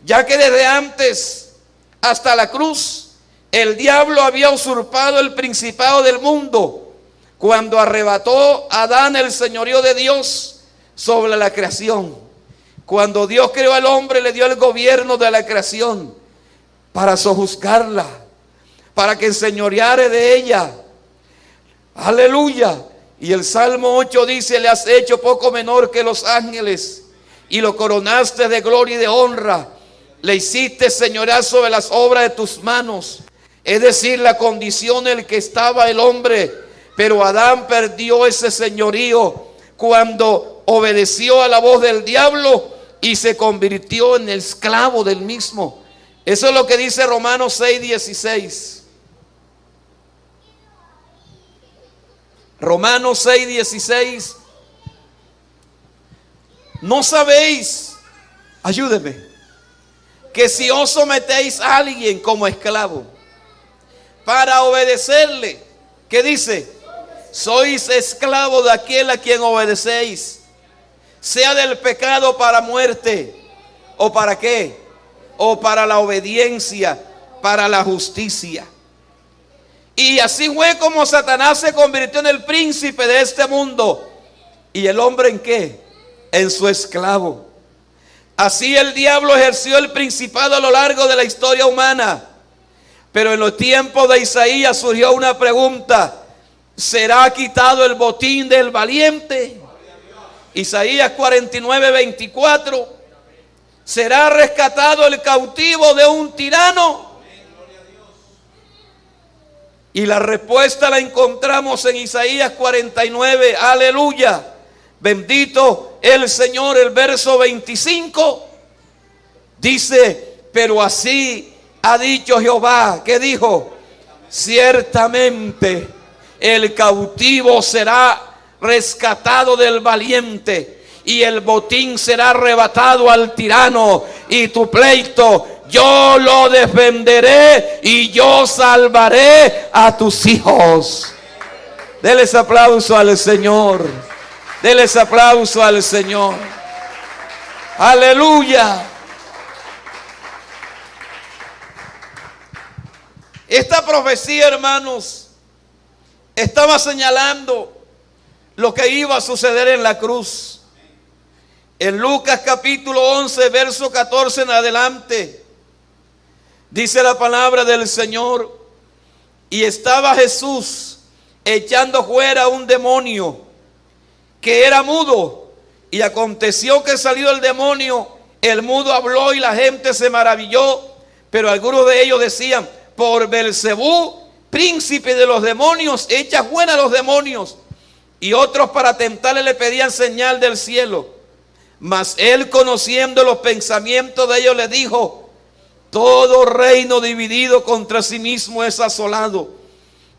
Ya que desde antes hasta la cruz, el diablo había usurpado el principado del mundo cuando arrebató a Adán el señorío de Dios sobre la creación. Cuando Dios creó al hombre, le dio el gobierno de la creación para sojuzgarla, para que enseñoreare de ella. Aleluya. Y el Salmo 8 dice: le has hecho poco menor que los ángeles y lo coronaste de gloria y de honra. Le hiciste señorear sobre las obras de tus manos. Es decir, la condición en la que estaba el hombre. Pero Adán perdió ese señorío cuando obedeció a la voz del diablo y se convirtió en esclavo del mismo. Eso es lo que dice Romanos 6:16. Romanos 6:16. ¿No sabéis, ayúdeme, que si os sometéis a alguien como esclavo para obedecerle, ¿qué dice? Sois esclavo de aquel a quien obedecéis, sea del pecado para muerte, o para qué, o para la obediencia, para la justicia. Y así fue como Satanás se convirtió en el príncipe de este mundo. ¿Y el hombre en qué? En su esclavo. Así el diablo ejerció el principado a lo largo de la historia humana. Pero en los tiempos de Isaías surgió una pregunta: ¿será quitado el botín del valiente? Isaías 49:24. ¿Será rescatado el cautivo de un tirano? Y la respuesta la encontramos en Isaías 49. Aleluya. Bendito el Señor. El verso 25 dice: pero así ha dicho Jehová. ¿Qué dijo? Ciertamente el cautivo será rescatado del valiente, y el botín será arrebatado al tirano, y tu pleito yo lo defenderé y yo salvaré a tus hijos. Denles aplauso al Señor. Denles aplauso al Señor. Aleluya. Esta profecía, hermanos, estaba señalando lo que iba a suceder en la cruz. En Lucas capítulo 11, verso 14 en adelante, dice la palabra del Señor: y estaba Jesús echando fuera un demonio que era mudo, y aconteció que salido el demonio, el mudo habló y la gente se maravilló. Pero algunos de ellos decían: por Belcebú, príncipe de los demonios, echa fuera a los demonios. Y otros, para tentarle, le pedían señal del cielo. Mas él, conociendo los pensamientos de ellos, les dijo: todo reino dividido contra sí mismo es asolado,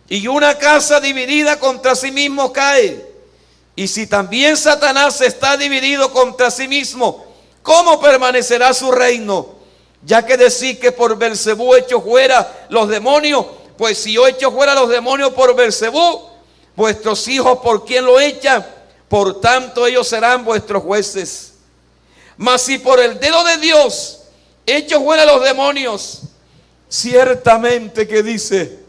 y una casa dividida contra sí mismo cae. Y si también Satanás está dividido contra sí mismo, ¿cómo permanecerá su reino? Ya que decís que por Belcebú echo fuera los demonios, pues si yo echo fuera los demonios por Belcebú, vuestros hijos, ¿por quién lo echan? Por tanto ellos serán vuestros jueces. Mas si por el dedo de Dios echo fuera los demonios, ciertamente, que dice,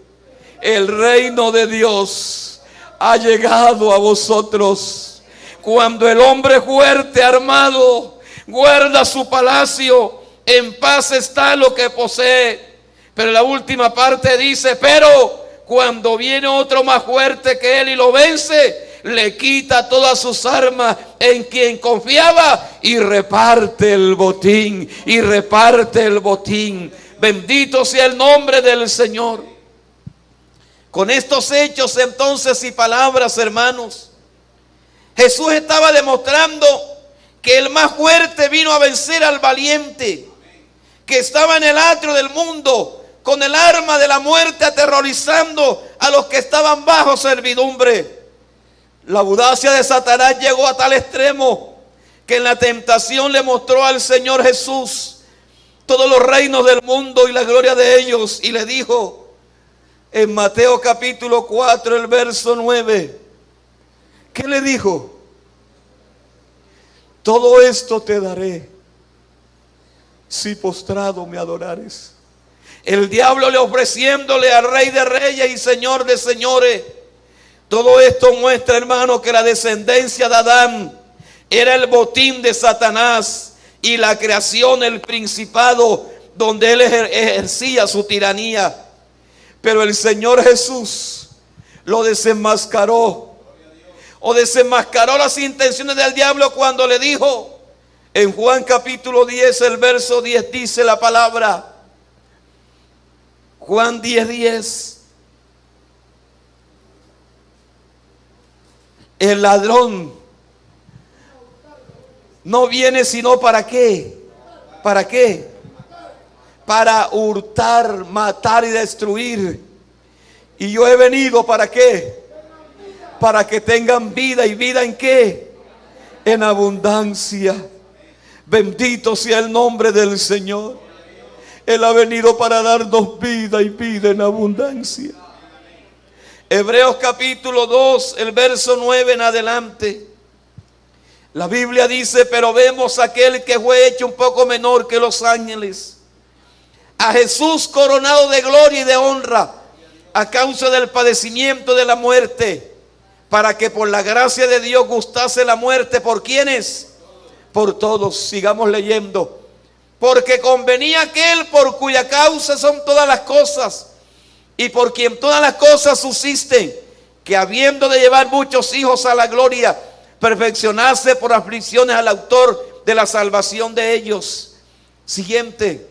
el reino de Dios ha llegado a vosotros. Cuando el hombre fuerte armado guarda su palacio, en paz está lo que posee. Pero la última parte dice: pero cuando viene otro más fuerte que él y lo vence, le quita todas sus armas en quien confiaba y reparte el botín. Y reparte el botín. Bendito sea el nombre del Señor. Con estos hechos entonces y palabras, hermanos, Jesús estaba demostrando que el más fuerte vino a vencer al valiente, que estaba en el atrio del mundo con el arma de la muerte, aterrorizando a los que estaban bajo servidumbre. La audacia de Satanás llegó a tal extremo que en la tentación le mostró al Señor Jesús todos los reinos del mundo y la gloria de ellos, y le dijo en Mateo capítulo 4, el verso 9, ¿qué le dijo? Todo esto te daré si postrado me adorares. El diablo le ofreciéndole al Rey de Reyes y Señor de Señores. Todo esto muestra, hermano, que la descendencia de Adán era el botín de Satanás, y la creación el principado donde él ejercía su tiranía. Pero el Señor Jesús lo desenmascaró, o desenmascaró las intenciones del diablo cuando le dijo en Juan capítulo 10, el verso 10, dice la palabra, Juan 10:10, el ladrón no viene sino ¿para qué? ¿Para qué? Para hurtar, matar y destruir. Y yo he venido ¿para qué? para que tengan vida. ¿Y vida en qué? En abundancia. Bendito sea el nombre del Señor. Él ha venido para darnos vida y vida en abundancia. Hebreos capítulo 2, el verso 9 en adelante. La Biblia dice: pero vemos a aquel que fue hecho un poco menor que los ángeles, a Jesús coronado de gloria y de honra a causa del padecimiento de la muerte, para que por la gracia de Dios gustase la muerte. ¿Por quiénes? Por todos. Sigamos leyendo. Porque convenía aquel por cuya causa son todas las cosas, y por quien todas las cosas subsisten, que habiendo de llevar muchos hijos a la gloria, perfeccionarse por aflicciones al autor de la salvación de ellos. Siguiente.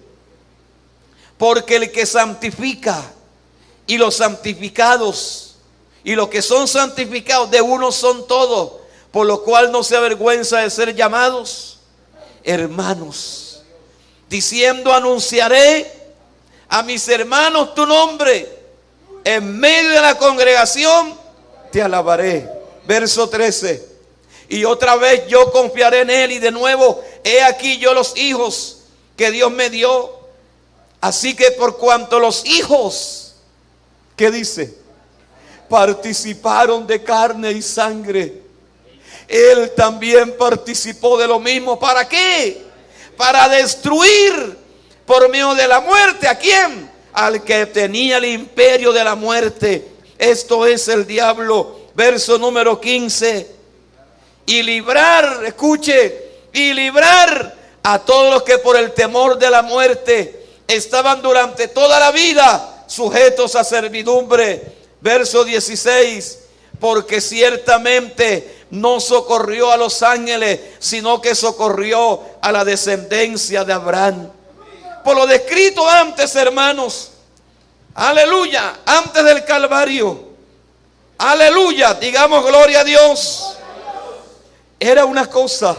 Porque el que santifica y los santificados y los que son santificados de uno son todos, por lo cual no se avergüenza de ser llamados hermanos, diciendo: anunciaré a mis hermanos tu nombre, en medio de la congregación te alabaré. Verso 13. Y otra vez yo confiaré en él, y de nuevo he aquí yo los hijos que Dios me dio. Así que por cuanto los hijos, ¿qué dice? Participaron de carne y sangre, él también participó de lo mismo. ¿Para qué? Para destruir por medio de la muerte, ¿a quién? Al que tenía el imperio de la muerte, esto es el diablo. Verso número 15. Y librar, escuche, y librar a todos los que por el temor de la muerte estaban durante toda la vida sujetos a servidumbre. Verso 16. Porque ciertamente no socorrió a los ángeles, sino que socorrió a la descendencia de Abraham. Por lo descrito antes, hermanos, aleluya, antes del Calvario, aleluya, digamos gloria a Dios, era una cosa,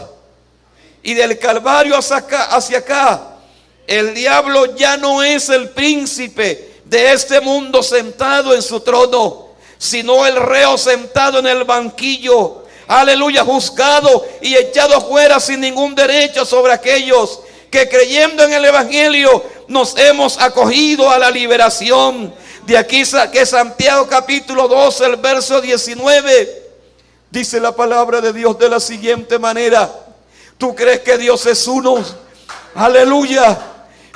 y del Calvario hacia acá, el diablo ya no es el príncipe de este mundo sentado en su trono, sino el reo sentado en el banquillo, aleluya, juzgado y echado fuera sin ningún derecho sobre aquellos que creyendo en el evangelio nos hemos acogido a la liberación. De aquí que Santiago capítulo 12, el verso 19, dice la palabra de Dios de la siguiente manera: ¿tú crees que Dios es uno? Aleluya.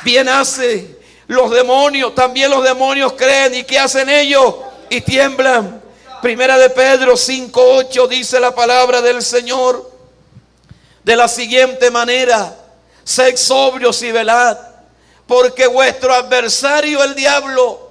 Bien hace. Los demonios, también los demonios creen. ¿Y qué hacen ellos? Y tiemblan. Primera de Pedro 5:8 dice la palabra del Señor de la siguiente manera: sed sobrios y velad, porque vuestro adversario el diablo,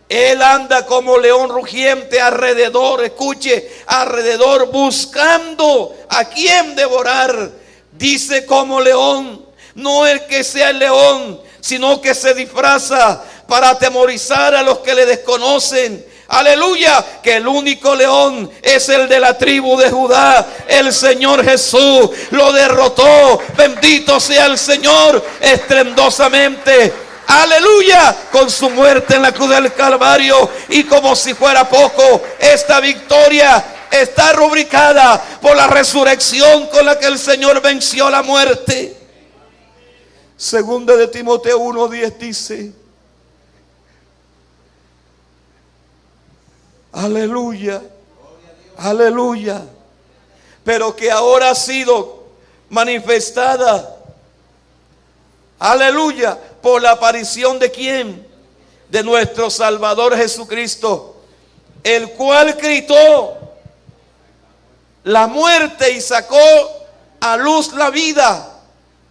él anda como león rugiente alrededor, escuche, alrededor, buscando a quien devorar. Dice como león, no el que sea el león, sino que se disfraza para atemorizar a los que le desconocen. Aleluya, que el único león es el de la tribu de Judá. El Señor Jesús lo derrotó. Bendito sea el Señor estrendosamente. Aleluya, con su muerte en la cruz del Calvario. Y como si fuera poco, esta victoria está rubricada por la resurrección con la que el Señor venció la muerte. Segunda de Timoteo 1:10 dice: aleluya, aleluya, pero que ahora ha sido manifestada, aleluya, por la aparición de ¿quién? De nuestro Salvador Jesucristo, el cual quitó la muerte y sacó a luz la vida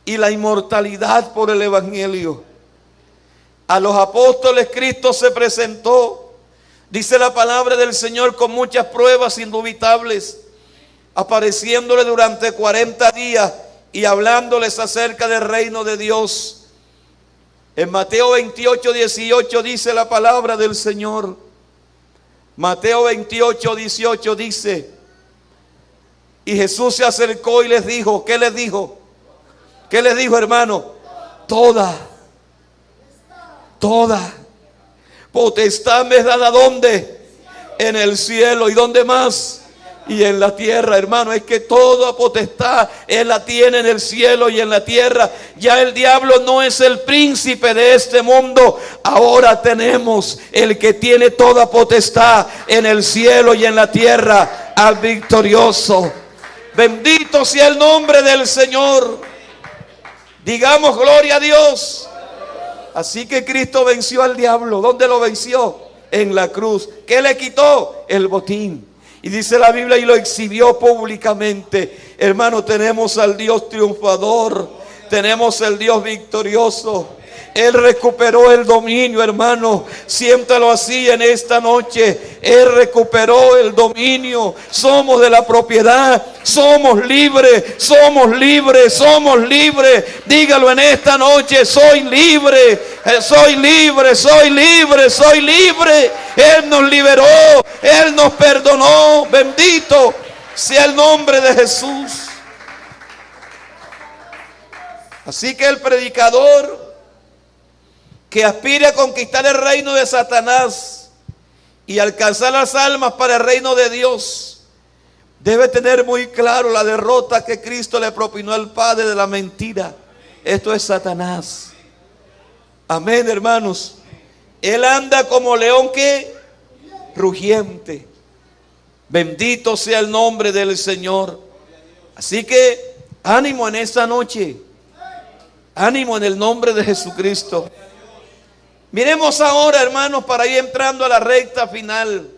y la inmortalidad por el evangelio. A los apóstoles Cristo se presentó, dice la palabra del Señor, con muchas pruebas indubitables, apareciéndole durante 40 días y hablándoles acerca del reino de Dios. En Mateo 28:18 dice la palabra del Señor. Mateo 28:18 dice: y Jesús se acercó y les dijo, ¿qué les dijo? ¿Qué les dijo, hermano? Toda potestad me es dada, ¿dónde? En el cielo. ¿Y dónde más? y en la tierra, hermano. Es que toda potestad Él la tiene en el cielo y en la tierra. Ya el diablo no es el príncipe de este mundo. Ahora tenemos el que tiene toda potestad en el cielo y en la tierra, al victorioso. Bendito sea el nombre del Señor. Digamos gloria a Dios. Así que Cristo venció al diablo. ¿Dónde lo venció? En la cruz. ¿Qué le quitó? El botín. Y dice la Biblia, y lo exhibió públicamente. Hermano, tenemos al Dios triunfador. Tenemos el Dios victorioso. Él recuperó el dominio, hermano. Siéntalo así en esta noche. Él recuperó el dominio. Somos de la propiedad. Somos libres. Somos libres. Somos libres. Dígalo en esta noche. Soy libre. Soy libre. Soy libre. Soy libre. Él nos liberó. Él nos perdonó. Bendito sea el nombre de Jesús. Así que el predicador que aspire a conquistar el reino de Satanás y alcanzar las almas para el reino de Dios, debe tener muy claro la derrota que Cristo le propinó al padre de la mentira. Esto es Satanás. Amén, hermanos. Él anda como león que rugiente. Bendito sea el nombre del Señor. Así que ánimo en esta noche. Ánimo en el nombre de Jesucristo. Miremos ahora, hermanos, para ir entrando a la recta final,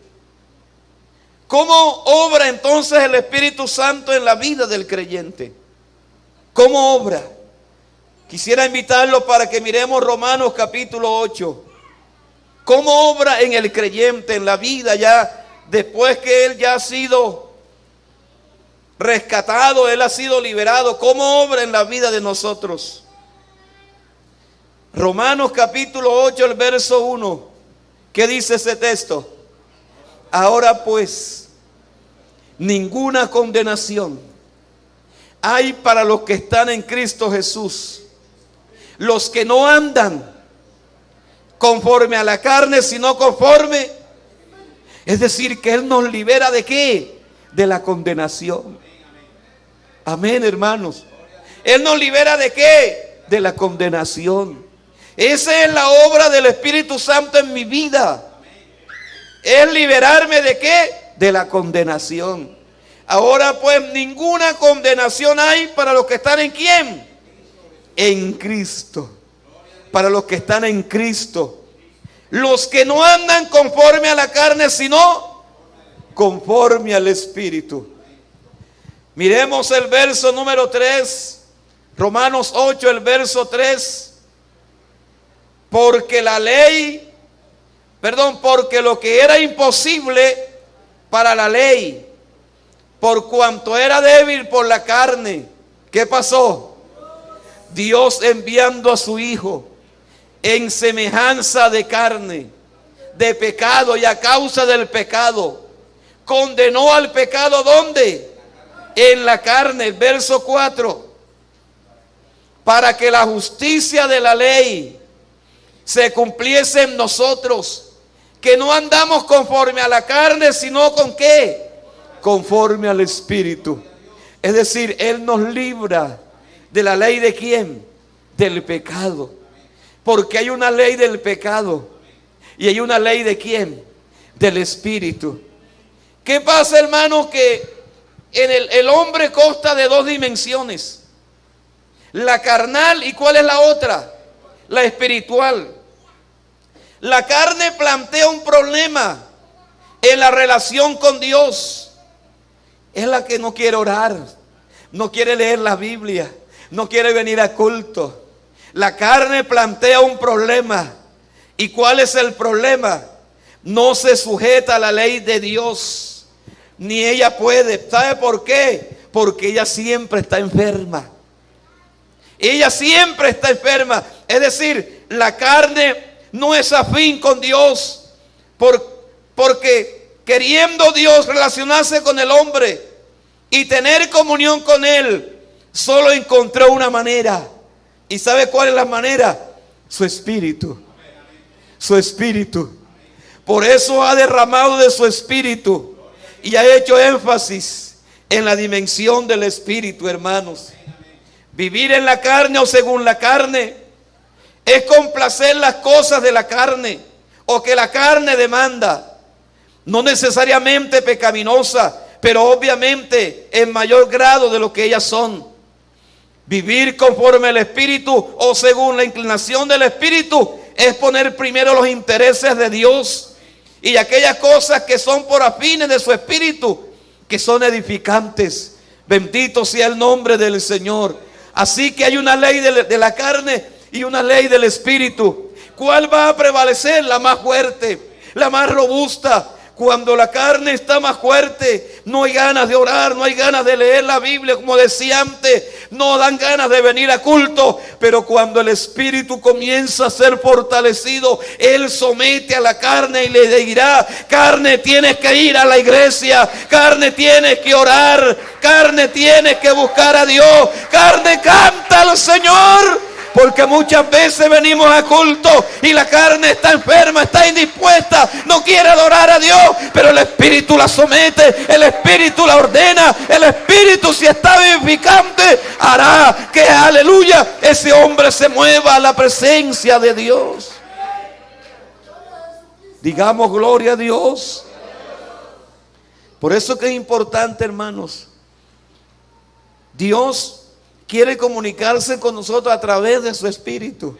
¿cómo obra entonces el Espíritu Santo en la vida del creyente? ¿Cómo obra? Quisiera invitarlo para que miremos Romanos capítulo 8. ¿Cómo obra en el creyente, en la vida ya después que él ya ha sido rescatado, él ha sido liberado? ¿Cómo obra en la vida de nosotros? Romanos capítulo 8, el verso 1. ¿Qué dice ese texto? Ahora pues, ninguna condenación hay para los que están en Cristo Jesús, los que no andan conforme a la carne, sino conforme. Es decir, que Él nos libera ¿de qué? De la condenación. Amén, hermanos. Él nos libera ¿de qué? De la condenación. Esa es la obra del Espíritu Santo en mi vida. Es liberarme ¿de qué? De la condenación. Ahora pues ninguna condenación hay para los que están en ¿quién? En Cristo. Para los que están en Cristo. Los que no andan conforme a la carne, sino conforme al Espíritu. Miremos el verso número 3. Romanos 8, el verso 3. Porque porque lo que era imposible para la ley, por cuanto era débil por la carne, ¿qué pasó? Dios enviando a su Hijo en semejanza de carne, de pecado, y a causa del pecado, condenó al pecado, ¿dónde? En la carne, el verso 4. Para que la justicia de la ley se cumpliese en nosotros, que no andamos conforme a la carne, sino ¿con qué? Conforme al Espíritu. Es decir, Él nos libra de la ley ¿de quién? Del pecado. Porque hay una ley del pecado y hay una ley ¿de quién? Del Espíritu. ¿Qué pasa, hermanos? Que el hombre consta de dos dimensiones: la carnal, ¿y cuál es la otra? La espiritual. La carne plantea un problema en la relación con Dios. Es la que no quiere orar, no quiere leer la Biblia, no quiere venir a culto. La carne plantea un problema. ¿Y cuál es el problema? No se sujeta a la ley de Dios, ni ella puede. ¿Sabe por qué? Porque ella siempre está enferma. Ella siempre está enferma. Es decir, la carne no es afín con Dios, porque queriendo Dios relacionarse con el hombre y tener comunión con Él, solo encontró una manera. ¿Y sabe cuál es la manera? Su Espíritu. Su Espíritu. Por eso ha derramado de su Espíritu. y ha hecho énfasis en la dimensión del espíritu, hermanos. Vivir en la carne o según la carne es complacer las cosas de la carne o que la carne demanda. No necesariamente pecaminosa, pero obviamente en mayor grado de lo que ellas son. Vivir conforme al espíritu o según la inclinación del espíritu es poner primero los intereses de Dios y aquellas cosas que son por afines de su espíritu, que son edificantes. Bendito sea el nombre del Señor. Así que hay una ley de la carne y una ley del espíritu. ¿Cuál va a prevalecer? La más fuerte, la más robusta. Cuando la carne está más fuerte, no hay ganas de orar, no hay ganas de leer la Biblia, como decía antes, no dan ganas de venir a culto. Pero cuando el espíritu comienza a ser fortalecido, Él somete a la carne y le dirá: carne, tienes que ir a la iglesia, carne, tienes que orar, carne, tienes que buscar a Dios, carne, canta al Señor. Porque muchas veces venimos a culto y la carne está enferma, está indispuesta, no quiere adorar a Dios, pero el Espíritu la somete, el Espíritu la ordena, el Espíritu, si está vivificante, hará que, aleluya, ese hombre se mueva a la presencia de Dios. Digamos gloria a Dios. Por eso que es importante, hermanos, Dios quiere comunicarse con nosotros a través de su espíritu.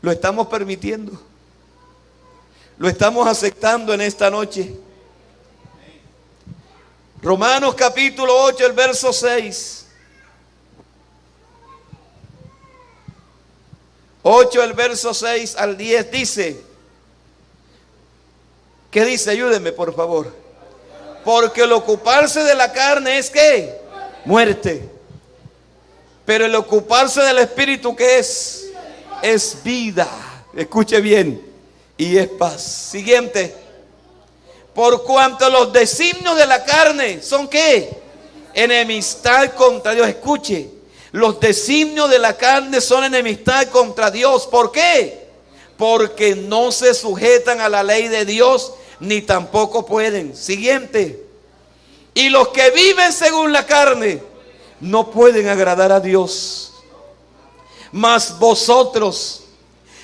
Lo estamos permitiendo. Lo estamos aceptando en esta noche. Romanos capítulo 8, el verso 6. 8, el verso 6 al 10 dice. ¿Qué dice? Ayúdenme, por favor. Porque el ocuparse de la carne es ¿qué? Muerte. Pero el ocuparse del espíritu, ¿qué es? Es vida. Escuche bien. Y es paz. Siguiente. Por cuanto los designios de la carne son ¿qué? Enemistad contra Dios. Escuche. Los designios de la carne son enemistad contra Dios. ¿Por qué? Porque no se sujetan a la ley de Dios, ni tampoco pueden. Siguiente. Y los que viven según la carne no pueden agradar a Dios. Mas vosotros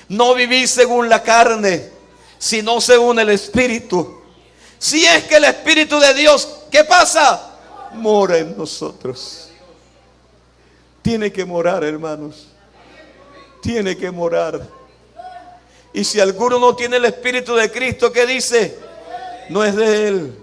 no vivís según la carne, sino según el Espíritu. Si es que el Espíritu de Dios, ¿qué pasa? Mora en nosotros. Tiene que morar, hermanos. Tiene que morar. Y si alguno no tiene el Espíritu de Cristo, ¿qué dice? No es de Él.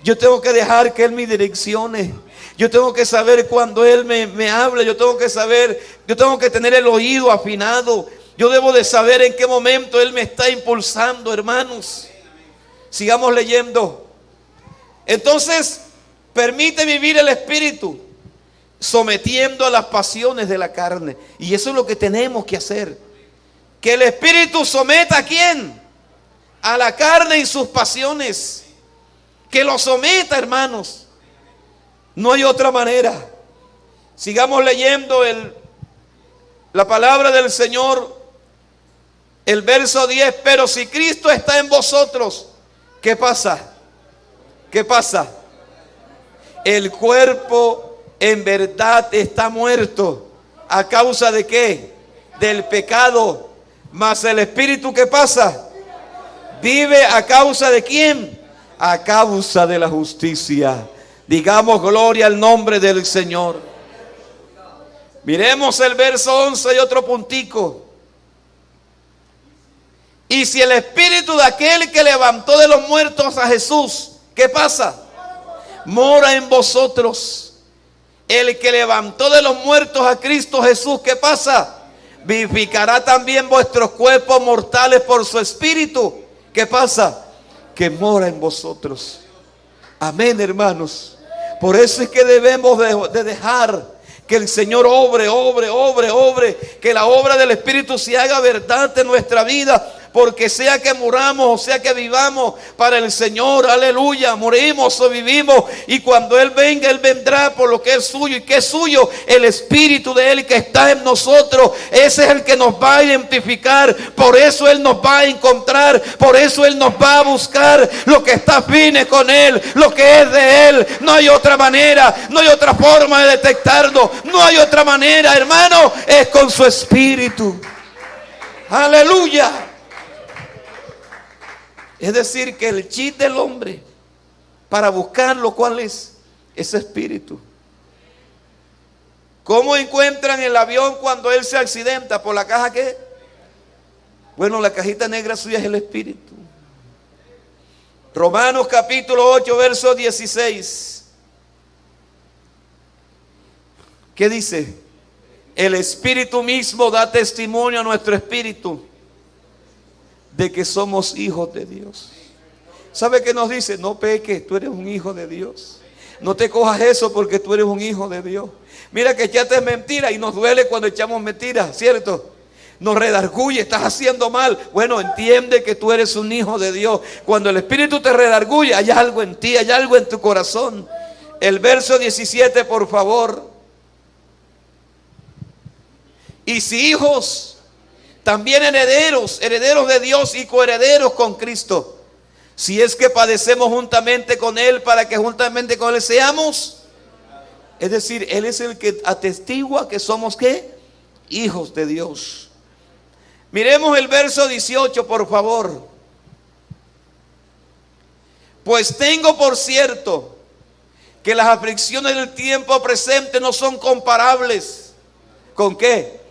Yo tengo que dejar que Él me direccione. Yo tengo que saber cuando Él me habla. Yo tengo que saber, yo tengo que tener el oído afinado. Yo debo de saber en qué momento Él me está impulsando, hermanos. Sigamos leyendo. Entonces, permite vivir el Espíritu, sometiendo a las pasiones de la carne. Y eso es lo que tenemos que hacer. Que el Espíritu someta ¿a quién? A la carne y sus pasiones. Que lo someta, hermanos. No hay otra manera. Sigamos leyendo la palabra del Señor. El verso 10. Pero si Cristo está en vosotros, ¿qué pasa? ¿Qué pasa? El cuerpo en verdad está muerto. ¿A causa de qué? Del pecado. Mas el espíritu, ¿qué pasa? Vive ¿a causa de quién? A causa de la justicia. Digamos gloria al nombre del Señor. Miremos el verso 11 y otro puntico. Y si el espíritu de aquel que levantó de los muertos a Jesús, ¿qué pasa? Mora en vosotros. El que levantó de los muertos a Cristo Jesús, ¿qué pasa? Vivificará también vuestros cuerpos mortales por su espíritu. ¿Qué pasa? Que mora en vosotros. Amén, hermanos. Por eso es que debemos de dejar que el Señor obre. Que la obra del Espíritu se haga verdad en nuestra vida. porque sea que muramos o sea que vivamos para el Señor, aleluya, morimos o vivimos, y cuando Él venga, Él vendrá por lo que es suyo. ¿Y qué es suyo? El Espíritu de Él que está en nosotros. Ese es el que nos va a identificar, por eso Él nos va a encontrar, por eso Él nos va a buscar. Lo que está afine con Él, lo que es de Él, no hay otra manera, no hay otra forma de detectarlo, no hay otra manera, hermano, es con su Espíritu. Aleluya. Es decir, que el chip del hombre para buscarlo, ¿cuál es? Ese espíritu. ¿Cómo encuentran el avión cuando él se accidenta? ¿Por la caja qué? Bueno, la cajita negra suya es el espíritu. Romanos capítulo 8, verso 16. ¿Qué dice? El Espíritu mismo da testimonio a nuestro espíritu de que somos hijos de Dios. ¿Sabe qué nos dice? No peques, tú eres un hijo de Dios. No te cojas eso porque tú eres un hijo de Dios. Mira que echaste mentira y nos duele cuando echamos mentiras, ¿cierto? Nos redarguye, estás haciendo mal. Bueno, entiende que tú eres un hijo de Dios. Cuando el Espíritu te redarguye, hay algo en ti, hay algo en tu corazón. El verso 17, por favor. Y si hijos, también herederos, herederos de Dios y coherederos con Cristo. Si es que padecemos juntamente con Él, para que juntamente con Él seamos. Es decir, Él es el que atestigua que somos ¿qué? Hijos de Dios. Miremos el verso 18, por favor. Pues tengo por cierto que las aflicciones del tiempo presente no son comparables. ¿Con qué?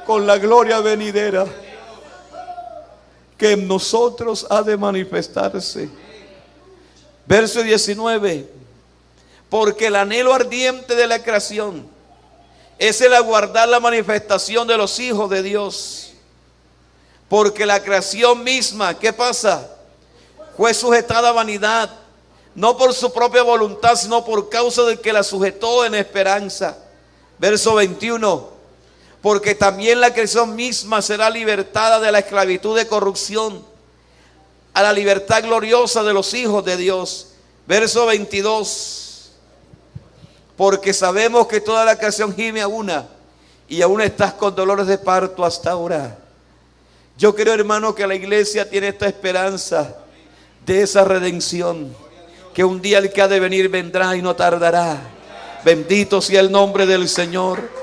Con la gloria venidera que en nosotros ha de manifestarse. Verso 19. Porque el anhelo ardiente de la creación es el aguardar la manifestación de los hijos de Dios. Porque la creación misma, ¿qué pasa? Fue sujetada a vanidad, no por su propia voluntad, sino por causa del que la sujetó en esperanza. Verso 21. Porque también la creación misma será libertada de la esclavitud de corrupción a la libertad gloriosa de los hijos de Dios. Verso 22. Porque sabemos que toda la creación gime a una, y aún estás con dolores de parto hasta ahora. Yo creo, hermano, que la iglesia tiene esta esperanza de esa redención, que un día el que ha de venir vendrá y no tardará. Bendito sea el nombre del Señor.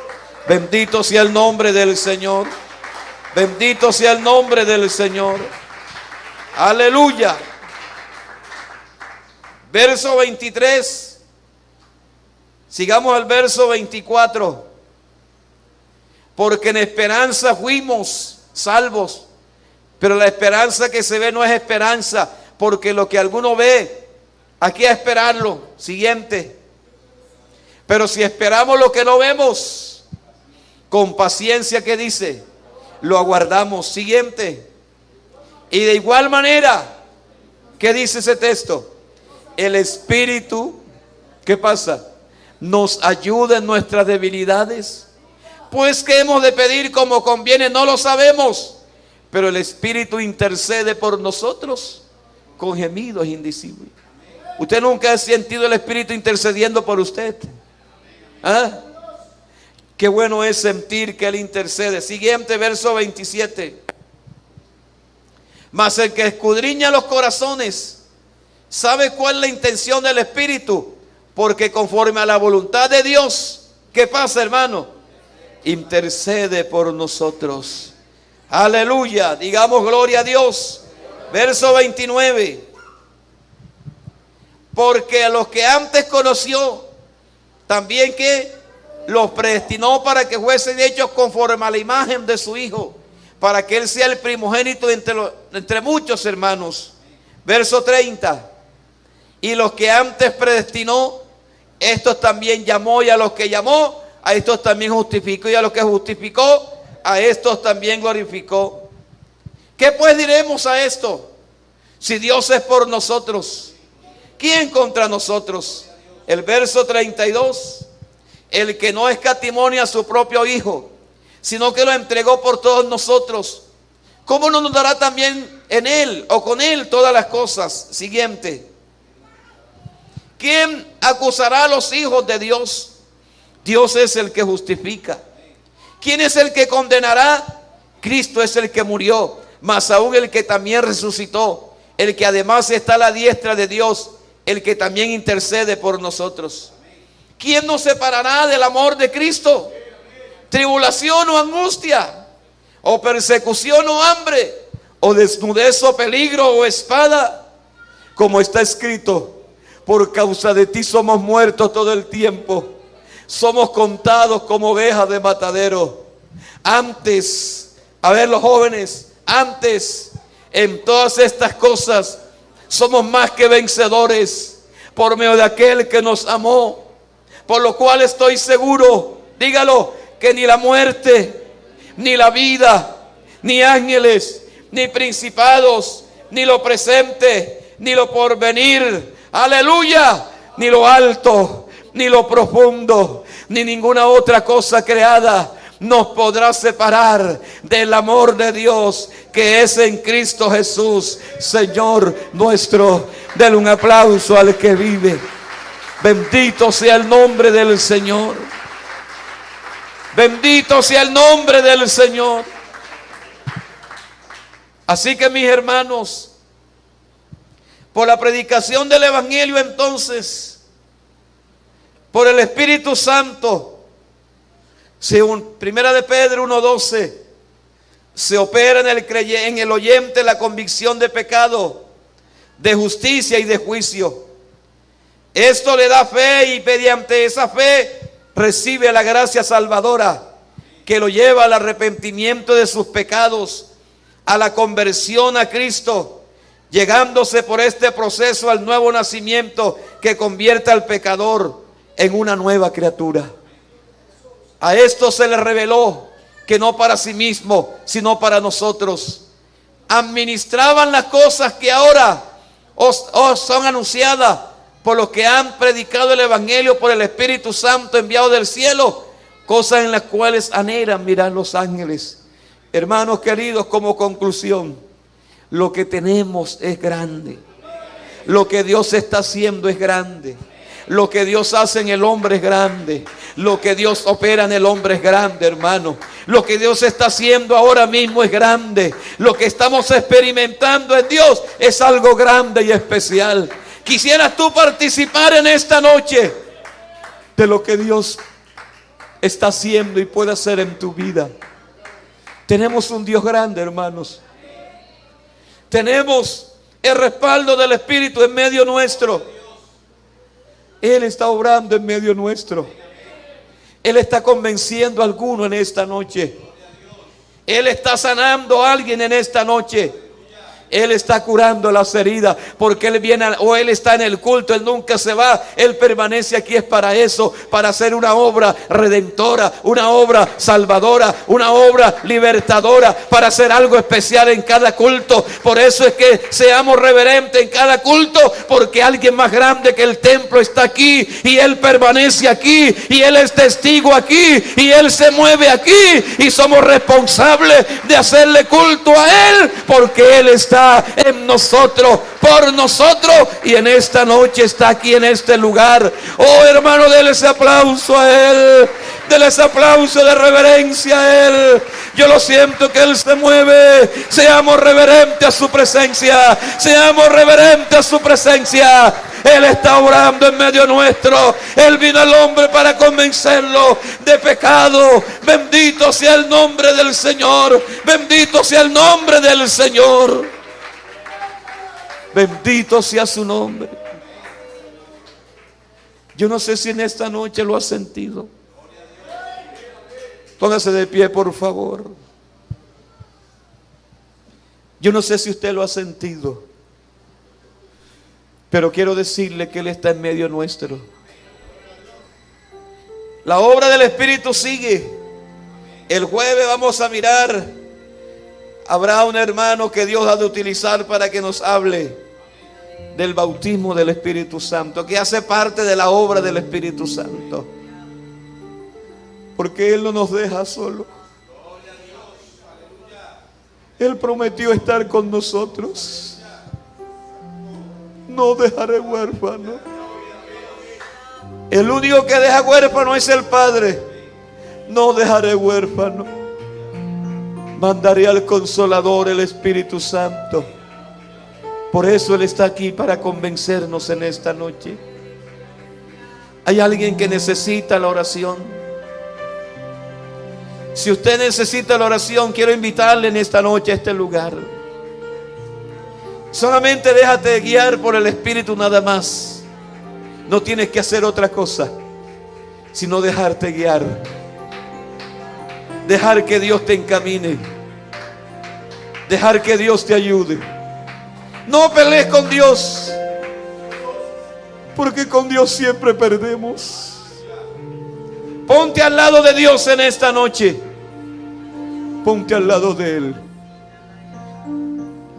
Bendito sea el nombre del Señor. Bendito sea el nombre del Señor. Aleluya. Verso 23. Sigamos al verso 24. Porque en esperanza fuimos salvos. Pero la esperanza que se ve no es esperanza, porque lo que alguno ve, aquí a esperarlo. Siguiente. Pero si esperamos lo que no vemos, con paciencia, ¿qué dice? Lo aguardamos. Siguiente. Y de igual manera, ¿qué dice ese texto? El Espíritu, ¿qué pasa? Nos ayuda en nuestras debilidades. Pues que hemos de pedir como conviene, no lo sabemos. Pero el Espíritu intercede por nosotros con gemidos indecibles. ¿Usted nunca ha sentido el Espíritu intercediendo por usted? ¿Ah? Qué bueno es sentir que Él intercede. Siguiente, verso 27. Mas el que escudriña los corazones sabe cuál es la intención del Espíritu, porque conforme a la voluntad de Dios, ¿qué pasa, hermano? Intercede por nosotros. Aleluya, digamos gloria a Dios. Verso 29. Porque a los que antes conoció, también que los predestinó para que fuesen hechos conforme a la imagen de su Hijo, para que Él sea el primogénito entre muchos hermanos. Verso 30. Y los que antes predestinó, estos también llamó, y a los que llamó, a estos también justificó, y a los que justificó, a estos también glorificó. ¿Qué pues diremos a esto? Si Dios es por nosotros, ¿quién contra nosotros? El verso 32. El que no escatimó a su propio Hijo, sino que lo entregó por todos nosotros, ¿cómo no nos dará también en Él o con Él todas las cosas? Siguiente. ¿Quién acusará a los hijos de Dios? Dios es el que justifica. ¿Quién es el que condenará? Cristo es el que murió, mas aún el que también resucitó, el que además está a la diestra de Dios, el que también intercede por nosotros. ¿Quién nos separará del amor de Cristo? ¿Tribulación o angustia? ¿O persecución o hambre? ¿O desnudez o peligro o espada? Como está escrito: por causa de ti somos muertos todo el tiempo, somos contados como ovejas de matadero. Antes, a ver los jóvenes, antes en todas estas cosas somos más que vencedores por medio de aquel que nos amó. Por lo cual estoy seguro, dígalo, que ni la muerte, ni la vida, ni ángeles, ni principados, ni lo presente, ni lo porvenir, aleluya, ni lo alto, ni lo profundo, ni ninguna otra cosa creada nos podrá separar del amor de Dios que es en Cristo Jesús, Señor nuestro. Denle un aplauso al que vive. Bendito sea el nombre del Señor. Bendito sea el nombre del Señor. Así que, mis hermanos, por la predicación del Evangelio, entonces, por el Espíritu Santo, según Primera de Pedro 1:12, se opera en el oyente la convicción de pecado, de justicia y de juicio. Esto le da fe, y mediante esa fe recibe la gracia salvadora que lo lleva al arrepentimiento de sus pecados, a la conversión a Cristo, llegándose por este proceso al nuevo nacimiento que convierte al pecador en una nueva criatura. A esto se le reveló que no para sí mismo, sino para nosotros administraban las cosas que ahora os son anunciadas por los que han predicado el Evangelio por el Espíritu Santo enviado del cielo, cosas en las cuales anhelan mirar los ángeles. Hermanos queridos, como conclusión, lo que tenemos es grande. Lo que Dios está haciendo es grande. Lo que Dios hace en el hombre es grande. Lo que Dios opera en el hombre es grande, hermano. Lo que Dios está haciendo ahora mismo es grande. Lo que estamos experimentando en Dios es algo grande y especial. ¿Quisieras tú participar en esta noche de lo que Dios está haciendo y puede hacer en tu vida? Tenemos un Dios grande, hermanos. Tenemos el respaldo del Espíritu en medio nuestro. Él está obrando en medio nuestro. Él está convenciendo a alguno en esta noche. Él está sanando a alguien en esta noche. Él está curando las heridas, porque Él viene, o Él está en el culto, Él nunca se va, Él permanece aquí, es para eso, para hacer una obra redentora, una obra salvadora, una obra libertadora, para hacer algo especial en cada culto. Por eso es que seamos reverentes en cada culto, porque alguien más grande que el templo está aquí, y Él permanece aquí, y Él es testigo aquí, y Él se mueve aquí, y somos responsables de hacerle culto a Él, porque Él está en nosotros, por nosotros, y en esta noche está aquí en este lugar. Oh, hermano, denle ese aplauso a Él, denle ese aplauso de reverencia a Él. Yo lo siento que Él se mueve. Seamos reverentes a su presencia, seamos reverentes a su presencia. Él está orando en medio nuestro. Él vino al hombre para convencerlo de pecado. Bendito sea el nombre del Señor. Bendito sea el nombre del Señor. Bendito sea su nombre. Yo no sé si en esta noche lo ha sentido. Póngase de pie, por favor. Yo no sé si usted lo ha sentido, pero quiero decirle que Él está en medio nuestro. La obra del Espíritu sigue. El jueves vamos a mirar. Habrá un hermano que Dios ha de utilizar para que nos hable del bautismo del Espíritu Santo, que hace parte de la obra del Espíritu Santo. Porque Él no nos deja solo. Él prometió estar con nosotros. No dejaré huérfano. El único que deja huérfano es el Padre. No dejaré huérfano. Mandaré al Consolador, el Espíritu Santo. Por eso Él está aquí, para convencernos en esta noche. Hay alguien que necesita la oración. Si usted necesita la oración, quiero invitarle en esta noche a este lugar. Solamente déjate guiar por el Espíritu nada más. No tienes que hacer otra cosa, sino dejarte guiar. Dejar que Dios te encamine. Dejar que Dios te ayude. No pelees con Dios, porque con Dios siempre perdemos. Ponte al lado de Dios en esta noche. Ponte al lado de Él.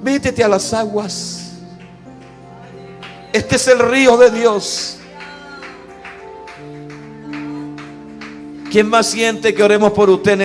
Métete a las aguas. Este es el río de Dios. ¿Quién más siente que oremos por usted en